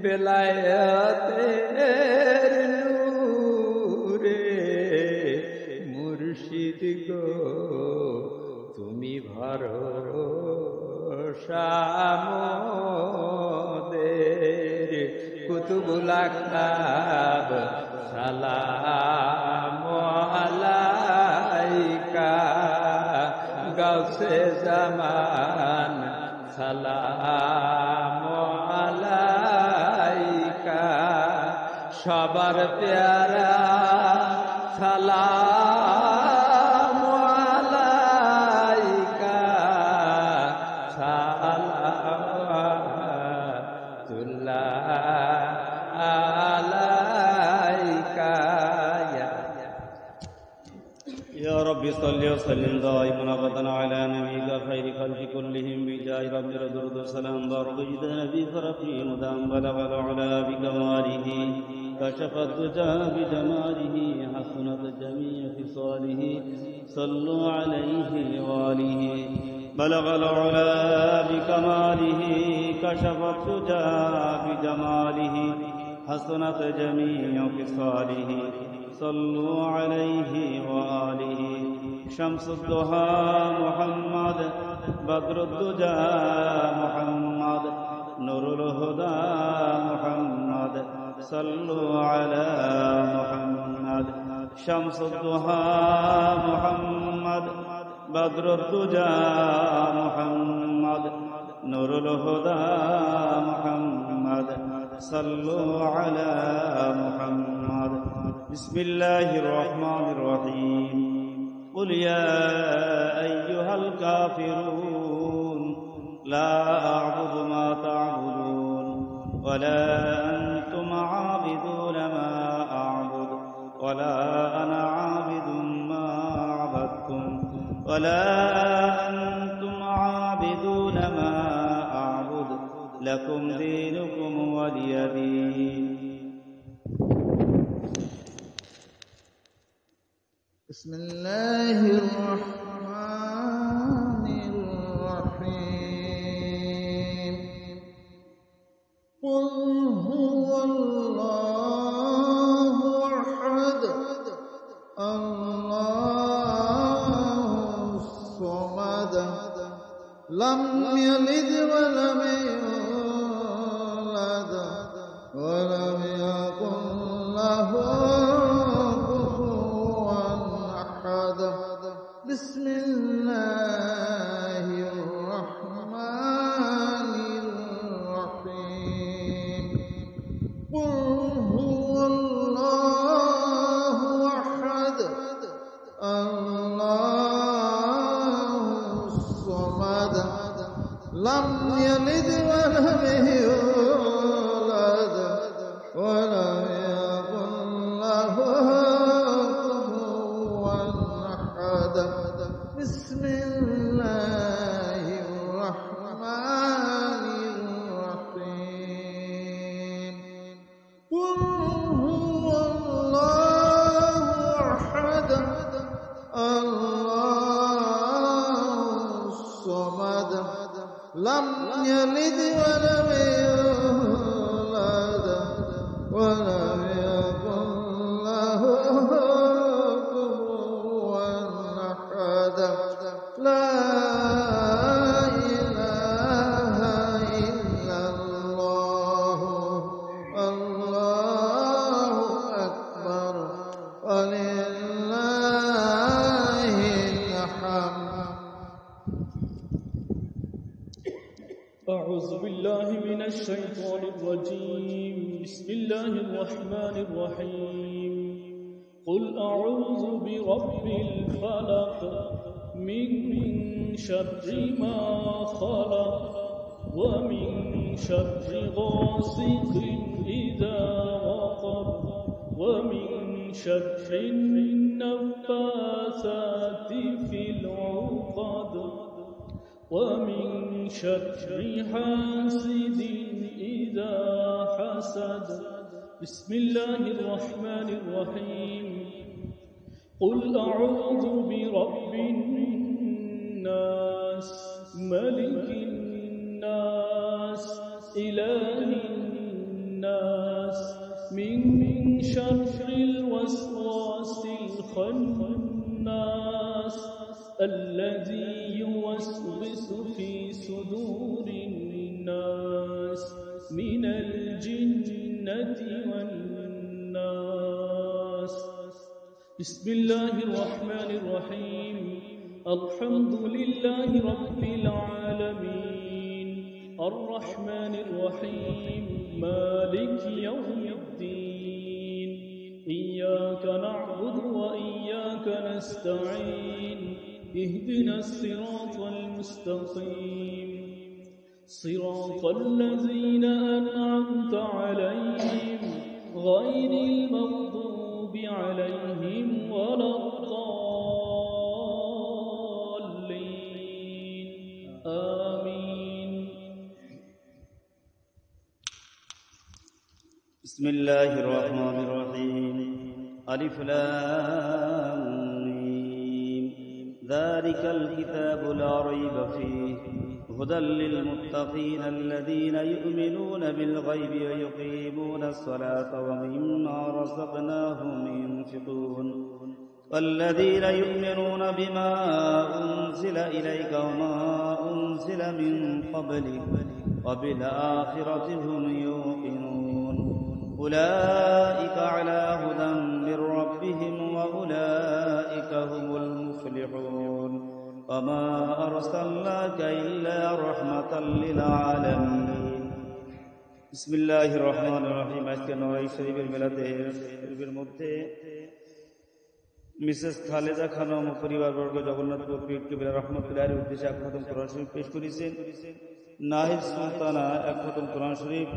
বেলায়েতের নূরে মুর্শিদ গো তুমি ভরসা মোদের কুতুবুল আখতাব সালামু আলাইকা গাউসে জামান সালামু আলাইকা সবার প্যারা সালামু আলাইকা সালাতুল্লাহ আলাইকা يا رب صل وسلم دائما ابدا على نبيك خير خلق كلهم بجاه رب الدرد والسلام بارك جدا نبي فرقي مدام بلغ العلا بكماله كشف الدجى بجماله حسنت جميع خصاله صلوا عليه وآله بلغ العلا بكماله كشف الدجى بجماله حسنت جميع خصاله صلوا عليه وآله شمس الضحى محمد بدر الدجى محمد نور الهدى محمد صلوا على محمد شمس الضحى محمد بدر الدجى محمد نور الهدى محمد صلوا على محمد بسم الله الرحمن الرحيم قل يا أيها الكافرون لا أعبد ما تعبدون ولا أنتم عابدون ما أعبد ولا أنا عابد ما عبدتم ولا أنتم عابدون ما أعبد لكم دينكم ولي دين بسم الله الرحمن الرحيم قل هو الله أحد الله الصمد لم يلد ولم يولد ولم يكن له بسم الله الرحمن الرحيم قل هو الله أحد الله الصمد لم يلد ولم يولد ولم يكن له بسم الله الرحمن الرحيم الرجيم بسم الله الرحمن الرحيم قل أعوذ برب الفلق من شر ما خلق ومن شر غاسق إذا وقب ومن شر النفاثات في العقد ومن شر حاسد إذا حسد بسم الله الرحمن الرحيم قل أعوذ برب الناس ملك الناس إله الناس من شر الوسواس الخناس الذي يوسوس في صدور الناس من الجنة والناس بسم الله الرحمن الرحيم الحمد لله رب العالمين الرحمن الرحيم مالك يوم الدين إياك نعبد وإياك نستعين اهدنا الصراط المستقيم صراط الذين أنعمت عليهم غير المغضوب عليهم ولا الضالين آمين بسم الله الرحمن الرحيم ألف لام ميم ذلك الكتاب لا ريب فيه هدى للمتقين الذين يؤمنون بالغيب ويقيمون الصلاة ومما رزقناهم ينفقون والذين يؤمنون بما أنزل إليك وما أنزل من قبلك وبالآخرة هم يوقنون أولئك على هدى من ربهم وأولئك هم المفلحون وما أرسلناك إلا رحمة للعالمين بسم الله الرحمن الرحيم আজকে নওয়াই শরীফের মিলাদের মধ্যে মিসেস খালেদা খানম ও পরিবারবর্গ জগন্নাথপুর পীর কিবলা রহমতুল্লাহির উদ্দেশ্যে এক খতম কোরআন শরীফ পেশ করেছেন। নাহিদ সুলতানা এক খতম কোরআন শরীফ,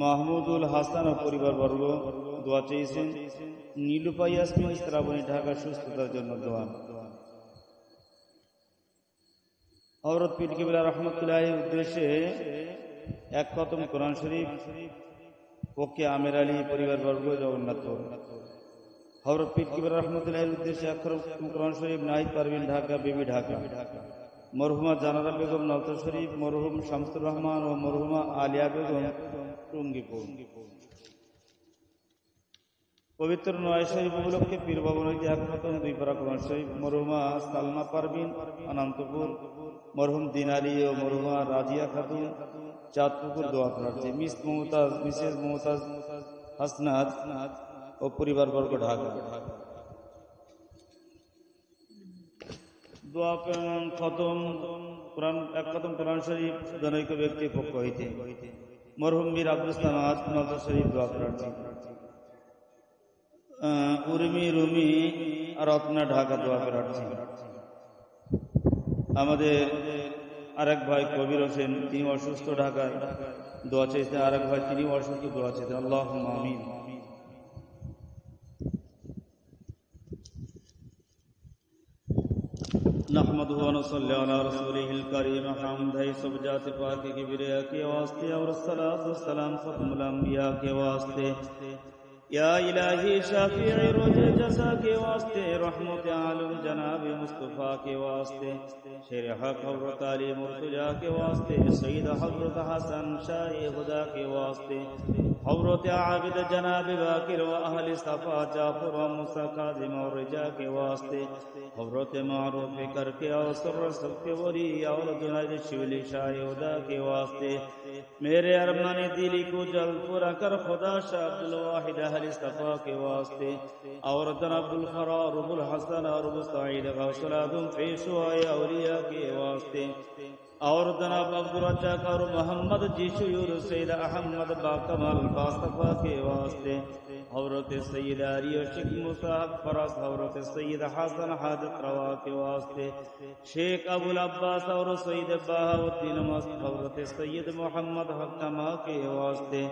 মাহমুদুল হাসান ও পরিবারবর্গ দোয়া চেয়েছেন। নীলুপা ইয়াসমিন শ্রাবণী ঢাকা সুস্থতার জন্য দোয়া। হযরত পীর কিবলা রহমতুল্লাহির উদ্দেশ্যে এক খতম কোরআন শরীফ ওকে আমের আলী পরিবারবর্গ জগন্নাথপুর। হযরত পীর কিবলা রহমতুল্লাহির উদ্দেশ্যে এক খতম কোরআন শরীফ নাহিদ পারভিন ঢাকা বেবি ঢাকা। মরহুমা জানারা বেগম নওতার শরীফ, মরহুম শামসুর রহমান ও মরহুমা আলিয়া বেগম টুঙ্গিপুর। পবিত্র নওয়াই শরীফ উপলক্ষে পীর ভবনে এক খতম 2 পারা কোরআন শরীফ, মরহুমা সালমা পারভিন অনন্তপুর, মরহুম দিন আলী ও মরহুমা রাজিয়া খাতুন চাঁদপুকুর দোয়া প্রার্থী। মিসেস মমতাজ হাসনাত ও পরিবারবর্গ ঢাকা। দোয়া খতম কোরআন এক খতম কোরআন শরীফ জনৈক ব্যক্তির পক্ষ হইতে মরহুম মীর আব্দুল সামাদ নওতার শরীফ দোয়া প্রার্থী। উর্মি রুমি রত্না ঢাকা দোয়া প্রার্থী। আমাদের আরেক ভাই কবির হোসেন, তিনি অসুস্থ, ঢাকায় দোয়া চেয়েছেন। আরেক ভাই তিনি অসুস্থ, দোয়া চেয়েছেন। আল্লাহুম্মা আমিন। نحمده ونصلي على رسوله الكريم حمد ہے سب جات پاک کی بریا کے واسطے اور الصلاۃ والسلام ختم الانبیاء کے واسطے یا الہی شافع روز جزا کے واسطے رحمت عالم جناب مصطفیٰ کے واسطے شیر حق حضرت علی مرتضیٰ کے واسطے سید حضرت حسن شاہ خدا کے واسطے حضرت عابد جناب باقر و اہل صفا جعفر و موسیٰ کاظم اور رجا کے واسطے حضرت معروف کر کے اور سر سب کے ولی اور جنید شبلی شاہ خدا کے واسطے میرے ارمان دلی کو جلد پورا کر خدا شاہ عبدالواحد اہل صفا کے واسطے اور جناب الخرار ابو الحسن اور ابو سعید غوث العظم پیشوا اولیاء کے واسطے और जनाब अब्दुल रज़्ज़ाक और मोहम्मद जिशूर सैयद अहमद बाकमाल बासफा के वास्ते हज़रत सैयद आरिया शेख मूसा फराज हज़रत सैयद हसन हाजत रवा के वास्ते शेख अबुल अब्बास और सैयद बहाउद्दीन मस्त हज़रत सैयद मोहम्मद हक्मा के वास्ते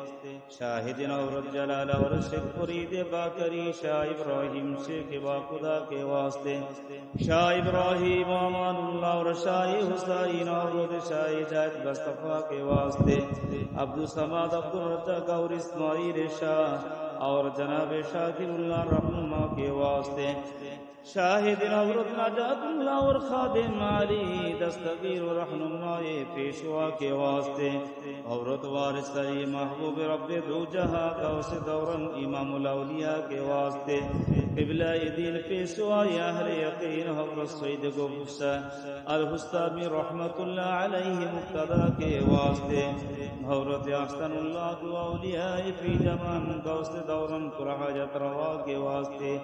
शाहिदीन और जलाल और शेख फरीद बाकरी शाह इब्राहिम शेख बाखुदा के वास्ते शाह इब्राहिम अमानुल्लाह और शाह हुसैन और शाह जायद मुस्तफा के वास्ते अब्दुल समाद अब्दुल रज़्ज़ाक और इस्माइल शाह और जनाब शाकिरुल्लाह रहनुमा के वास्ते शाहिदीन हज़रत नजातुल्लाह और खादिम अली दस्तगीर रहनुमा पेशवा के वास्ते हज़रत वारिस अली महबूब रब्बे दो जहां गौस दौरन इमामुल औलिया के वास्ते क़िबला दीन पेशवा अहले यकीन हज़रत सैयद गुस्सा अल हुस्तामी रहमतुल्लाह अलैहि मुक्तदा के वास्ते हज़रत अहसनुल्लाह औलिया फी जमान गौस दौरन कुराहजत रवा के वास्ते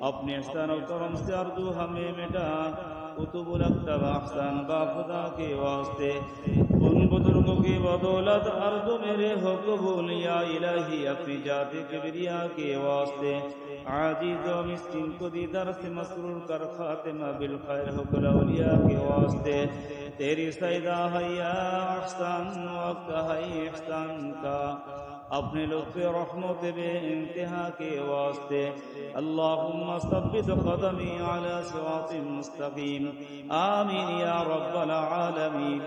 अपने ihsan और करम से अर्जू हमें मिटा कुतुबुल अक्तब अहसान बाखुदा के वास्ते उन बुजुर्गों की बदौलत अर्जू मेरे हो कबूल या इलाही अपनी जाति किबरिया के वास्ते आजीज व मिस्किन को दीदार से मसरूर कर खातिमा बिल खैर हो औलिया के वास्ते तेरी सैदा है या अहसान वक्त है ihsan का अपने लुत्फ़ रहमत बे इंतहा के वास्ते अल्लाहुम्मा सब्बित क़दमी अला सिरातिल मुस्तकीम आमीन या रब्बल आलमीन।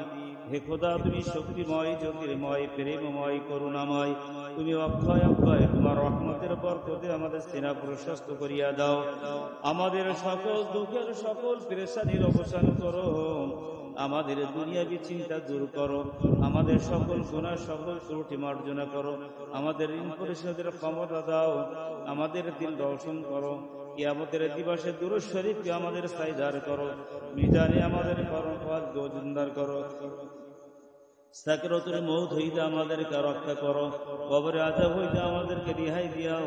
हे खुदा তুমি শক্তিময় জ্যোতির্ময় প্রেমময় করুণাময় তুমি অক্ষয় অক্ষয় তোমার রহমতের বরকতে আমাদের সিনা প্রশস্ত করিয়া দাও আমাদের সকল দুঃখের সকল পেরেশানির অবসান করো আমাদের দুনিয়াবী চিন্তা দূর করো আমাদের সকল গুনাহ সকল ত্রুটি মার্জনা করো আমাদের ঋণ পরিশোধের ক্ষমতা দাও আমাদের দিল রওশন করো কিয়ামতের দিবসে দুরূদ শরীফকে আমাদের সাইদার করো মিজানে আমাদের কর্মফল গোজনদার করো সাকরাতুল মউত হইতে আমাদেরকে রক্ষা করো কবরে আযাব হইতে আমাদেরকে রিহাই দিও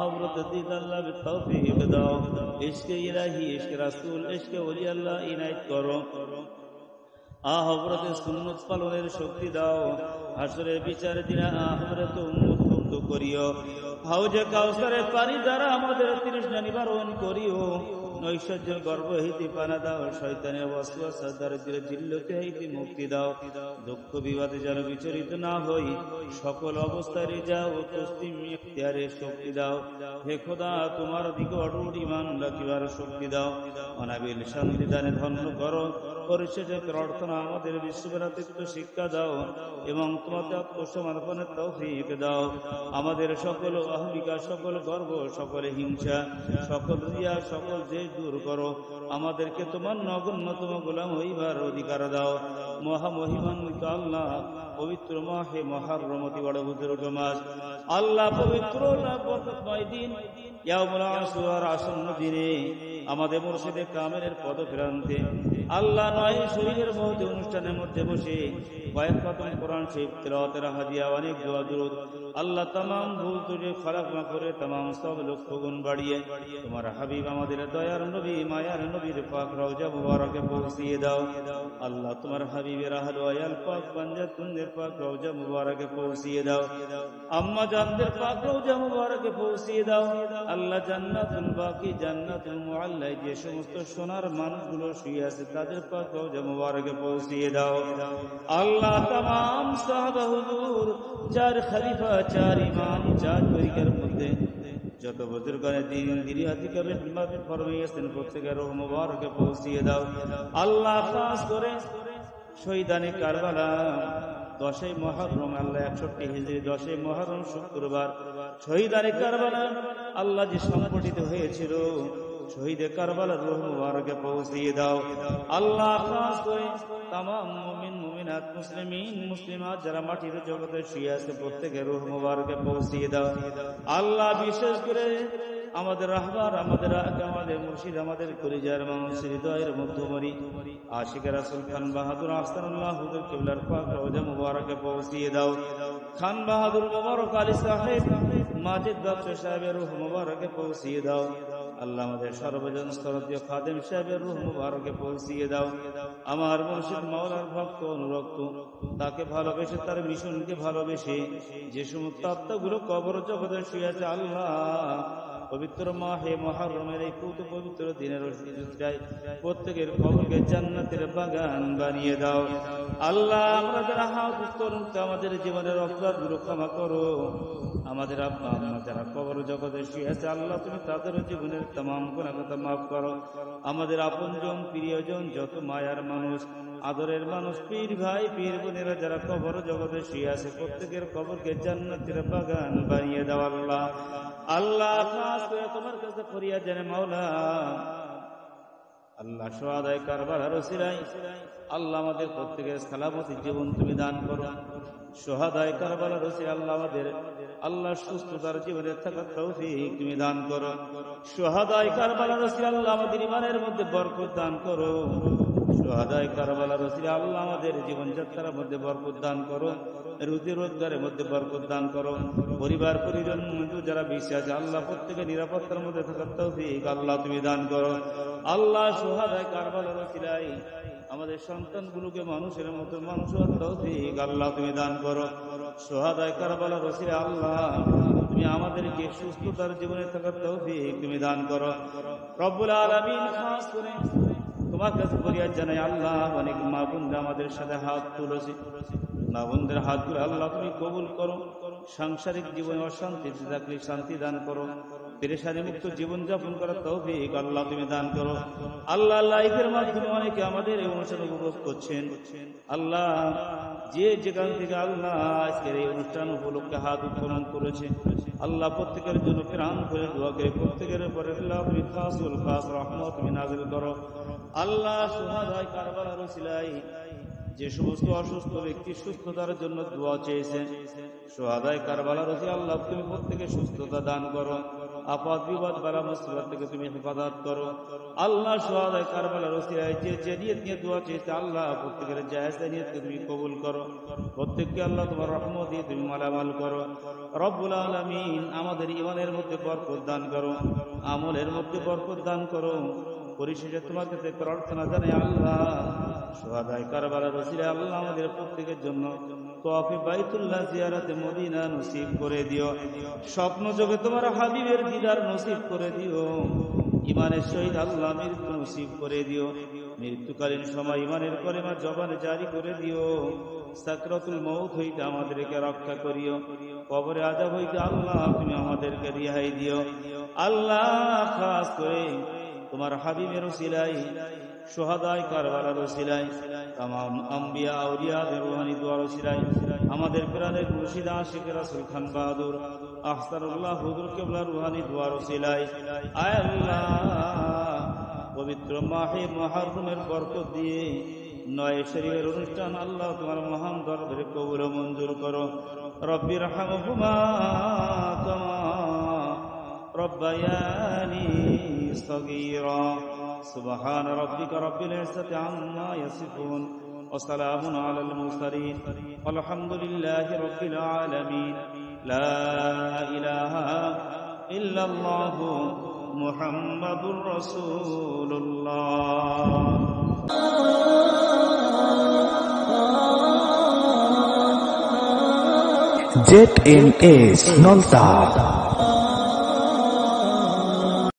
হযরত দিদাল্লাহ বিতৌফিক দাও ইশকে ইলাহি ইশকে রাসূল ইশকে ওলি আল্লাহ ইনায়েত করো হযরত সুন্নাত পালনের শক্তি দাও হাসরের বিচার দিনে হযরত উম্মত মুক্ত করিও হাউজে কাউসারের পানি দ্বারা আমাদের তৃষ্ণা নিবারণ করিও নৈশ্বর্যের গর্ব হইতে পানা দাও শয়তানের ওয়াসওয়াসা দারিদ্র্যের জিল্লতি হইতে মুক্তি দাও দুঃখ বিবাদে যেন বিচলিত না হই সকল অবস্থায় রেজা ও তসলিম ইখতিয়ারের শক্তি দাও হে খোদা তোমার দিকে অটুট ঈমান রাখিবার শক্তি দাও অনাবিল শান্তি দানে ধন্য করো পরিশেষে প্রার্থনা আমাদের বিশ্বব্যাপী শিক্ষা দাও এবং তোমাকে আত্মসমর্পণের তৌফিক দাও আমাদের সকল অহমিকা সকল গর্ব সকল হিংসা সকল রিয়া সকল জেদ দূর করো আমাদেরকে তোমার নগণ্যতম গোলাম হইবার অধিকার দাও মহামহিমান্বিত আল্লাহ পবিত্র মাহে মুহররম অতি বড় বুজুর্গ মাস আল্লাহ পবিত্র বরকতময় দিন ইয়াউমুল আশুরার আসন্ন দিনে আমাদের মুর্শিদে কামেলের পদপ্রান্তে আল্লাহ নয় শরীরের মধ্যে অনুষ্ঠানের মধ্যে বসে কয়েক খতম কোরআন শরীফ তেলাওয়াতের হাদিয়া অনেক দোয়া দুরূদ আল্লাহ तमाम ভুল ত্রুটি ক্ষমা না করে तमाम সব লক্ষ গুণ বাড়িয়ে তোমার হাবিব আমাদের দয়ার নবী মায়ার নবীর পাক রওজা মুবারকে পৌঁছিয়ে দাও আল্লাহ তোমার হাবিবের আহলে ওয়াল পাক বান্দাতুনদের পাক রওজা মুবারকে পৌঁছিয়ে দাও আম্মা জানদের পাক রওজা মুবারকে পৌঁছিয়ে দাও আল্লাহ জান্নাতুল বাকি জান্নাতুল মুআল্লায় যে সমস্ত সোনার মানুষগুলো শুয়ে আছে তাদের পাক রওজা মুবারকে পৌঁছিয়ে দাও আল্লাহ तमाम সাহাবা হুজুর চার খলিফা চার ইমাম চার তরিকার মধ্যে যত বুজুর্গানে দিন দুনিয়াতে কবে হিম্মত ফরমাইয়েছেন প্রত্যেকের রূহ মুবারকে পৌঁছিয়ে দাও আল্লাহ খাস করে শহীদানে কারবালা 10ই মুহররম আল্লাহ 61 হিজরি 10ই মুহররম শুক্রবার শহীদানে কারবালা আল্লাহ যে সংগঠিত হয়েছিল শহীদে কারবালার রূহ মুবারকে পৌঁছিয়ে দাও আল্লাহ খাস করে तमाम মুমিন মুমিনাত মুসলিমিন মুসলিমাত যারা মাটির জগতে শুয়ে আছে প্রত্যেকের রূহ মুবারকে পৌঁছিয়ে দাও আল্লাহ বিশেষ করে আমাদের রাহবার আমাদের আমাদের মুর্শিদ আমাদের কলিজার মানুষ হৃদয়ের মধ্যমণি আশিক রাসূল খান বাহাদুর আহসানুল্লাহ হুজুর কিবলার পাক রওজা মুবারকে পৌঁছিয়ে দাও খান বাহাদুর মুবারক আলী সাহেব মাজিদ বাদশা সাহেবের রূহ মুবারকে পৌঁছিয়ে দাও আল্লাহ আমাদের সর্বজন স্তরদীয় খাদেম সাহেবের রূহ মুবারকে পৌঁছিয়ে দাও। আমার মুর্শিদ মাওলার ভক্ত অনুরক্ত, তাকে ভালোবেসে তার মিশনকে ভালোবেসে যে সমস্ত আত্মাগুলো কবর জগতে শুয়ে আছে, আল্লাহ পবিত্র মাহে মুহররমের এই পবিত্র দিনের রোজায় প্রত্যেকের কবরকে জান্নাতের বাগান বানিয়ে দাও। আল্লাহ আমরা যারা হাত উত্তোলন আমাদের জীবনের অপরাধগুলো ক্ষমা করো। আমাদের আব্বা আম্মা যারা কবর জগতে শুয়ে আছে, আল্লাহ তুমি তাদের জীবনের तमाम গুনাহ কথা মাফ করো। আমাদের আপনজন প্রিয়জন যত মায়ার মানুষ, আদরের মানুষ, পীর ভাই পীর বোনেরা যারা কবর জগতে শুয়ে আছে, প্রত্যেকের কবরকে জান্নাতের বাগান বানিয়ে দাও। আল্লাহ আল্লাহ খাস করে তোমার কাছে ফরিয়াদ জানে মাওলা, আল্লাহ শুহাদায়ে কারবালার ওসিলায় আল্লাহ আমাদের প্রত্যেকের সালামতি জীবন তুমি দান করো। শুহাদায়ে কারবালার ওসিলায় আল্লাহ আমাদের আল্লাহ সুস্থতার জীবনে থাকার তৌফিক তুমি দান করো। শুহাদায়ে কারবালার ওসিলায় আল্লাহ আমাদের ঈমানের মধ্যে বরকত দান করো। শুহাদায়ে কারবালার ওসিলায় আল্লাহ আমাদের জীবনযাত্রার মধ্যে বরকত দান করো, রুজি রোজগারের মধ্যে বরকত দান করো। পরিবার পরিজন যারা বিশ্বাস আল্লাহ প্রত্যেকের নিরাপত্তার মধ্যে থাকার তৌফিক আল্লাহ তুমি দান করো। আল্লাহ শুহাদায়ে কারবালার ওসিলায় আমাদের সন্তানগুলোকে মানুষের মতো মানুষ হওয়ার তৌফিক আল্লাহ তুমি দান করো। শুহাদায়ে কারবালার ওসিলায় আল্লাহ তুমি আমাদেরকে সুস্থতার জীবনে থাকার তৌফিক তুমি দান করো। রব্বুল আলামিন খাস করে তোমার কাছে ফরিয়াদ জানাই, আল্লাহ অনেক মা বোনরা আমাদের সাথে হাত তুলেছে, মা বোনদের হাতগুলো আল্লাহ তুমি কবুল করো। সাংসারিক জীবনে অশান্তিতে থাকলে শান্তি দান করো, পেরেশানি মুক্ত জীবন যাপন করার তৌফিক আল্লাহ তুমি দান করো। আল্লাহ লাইভের মাধ্যমে অনেকে আমাদের এই অনুষ্ঠান উপভোগ করছেন, আল্লাহ যে যেখান থেকে আল্লাহ আজকের এই অনুষ্ঠান উপলক্ষে হাত উত্তোলন করেছে, আল্লাহ প্রত্যেকের জন্য প্রাণ করে দোয়া করে প্রত্যেকের উপরে আল্লাহ তুমি খাসুল খাস রহমত তুমি নাযিল করো। আল্লাহ শুহাদায়ে কারবালার ওসিলায় যে সমস্ত অসুস্থ ব্যক্তি সুস্থতার জন্য দোয়া চেয়েছে, শুহাদায়ে কারবালার ওসিলায় আল্লাহ তুমি প্রত্যেকে সুস্থতা দান করো, আপাত বিপদ বালা মুসিবত থেকে তুমি হেফাজত করো। আল্লাহ শুহাদায়ে কারবালার ওসিলায় যে নিয়ত নিয়ে দোয়া চেয়েছে, আল্লাহ প্রত্যেকের জায়েজ নিয়তকে তুমি কবুল করো, প্রত্যেককে আল্লাহ তোমার রহমত দিয়ে তুমি মালামাল করো। রব্বুল আলামিন আমাদের ঈমানের মধ্যে বরকত দান করো, আমলের মধ্যে বরকত দান করো। পরিশেষে তোমার কাছে প্রার্থনা জানাই, আল্লাহ শুহাদায়ে কারবালার ওসিলায় আল্লাহ আমাদের প্রত্যেকের জন্য তওয়াফে বাইতুল্লাহ জিয়ারতে মদিনা নসিব করে দিও। স্বপ্ন যোগে তোমার হাবিবের দিদার নসিব করে দিও। ঈমানের সহিত আল্লাহ মৃত্যু নসিব করে দিও। মৃত্যুকালীন সময় ঈমানের কলেমা জবানে জারি করে দিও। সাকরাতুল মউত হইতে আমাদেরকে রক্ষা করিও। কবরে আযাব হইতে আল্লাহ তুমি আমাদেরকে রিহাই দিও। আল্লাহ খাস করে তোমার হাবিবের ওসিলায় শুহাদায়ে কারবালার ওসিলায় तमाम আম্বিয়া আউলিয়াদের রূহানি দুআর ওসিলায় আমাদের প্রাণের মুর্শিদ আশিক রাসূল খান বাহাদুর আহসানুল্লাহ হুজুর কিবলার রূহানি দুআর ওসিলায় আয় আল্লাহ পবিত্র মাহে মুহররমের বরকত দিয়ে নয় শরীরের অনুষ্ঠান আল্লাহ তোমার মহান দরবারে কবুল ও মঞ্জুর করো। রব্বির রহমহুমা কামা রব্বায়ানি সগীরা। সুবহান রাব্বিকা রব্বিল ইজ্জাতি আম্মা ইয়াসিফুন ওয়া সালামুন আলাল মুরসালিন আলহামদুলিল্লাহি রাব্বিল আলামিন। লা ইলাহা ইল্লাল্লাহু মুহাম্মাদুর রাসূলুল্লাহ। ZNS Nolta।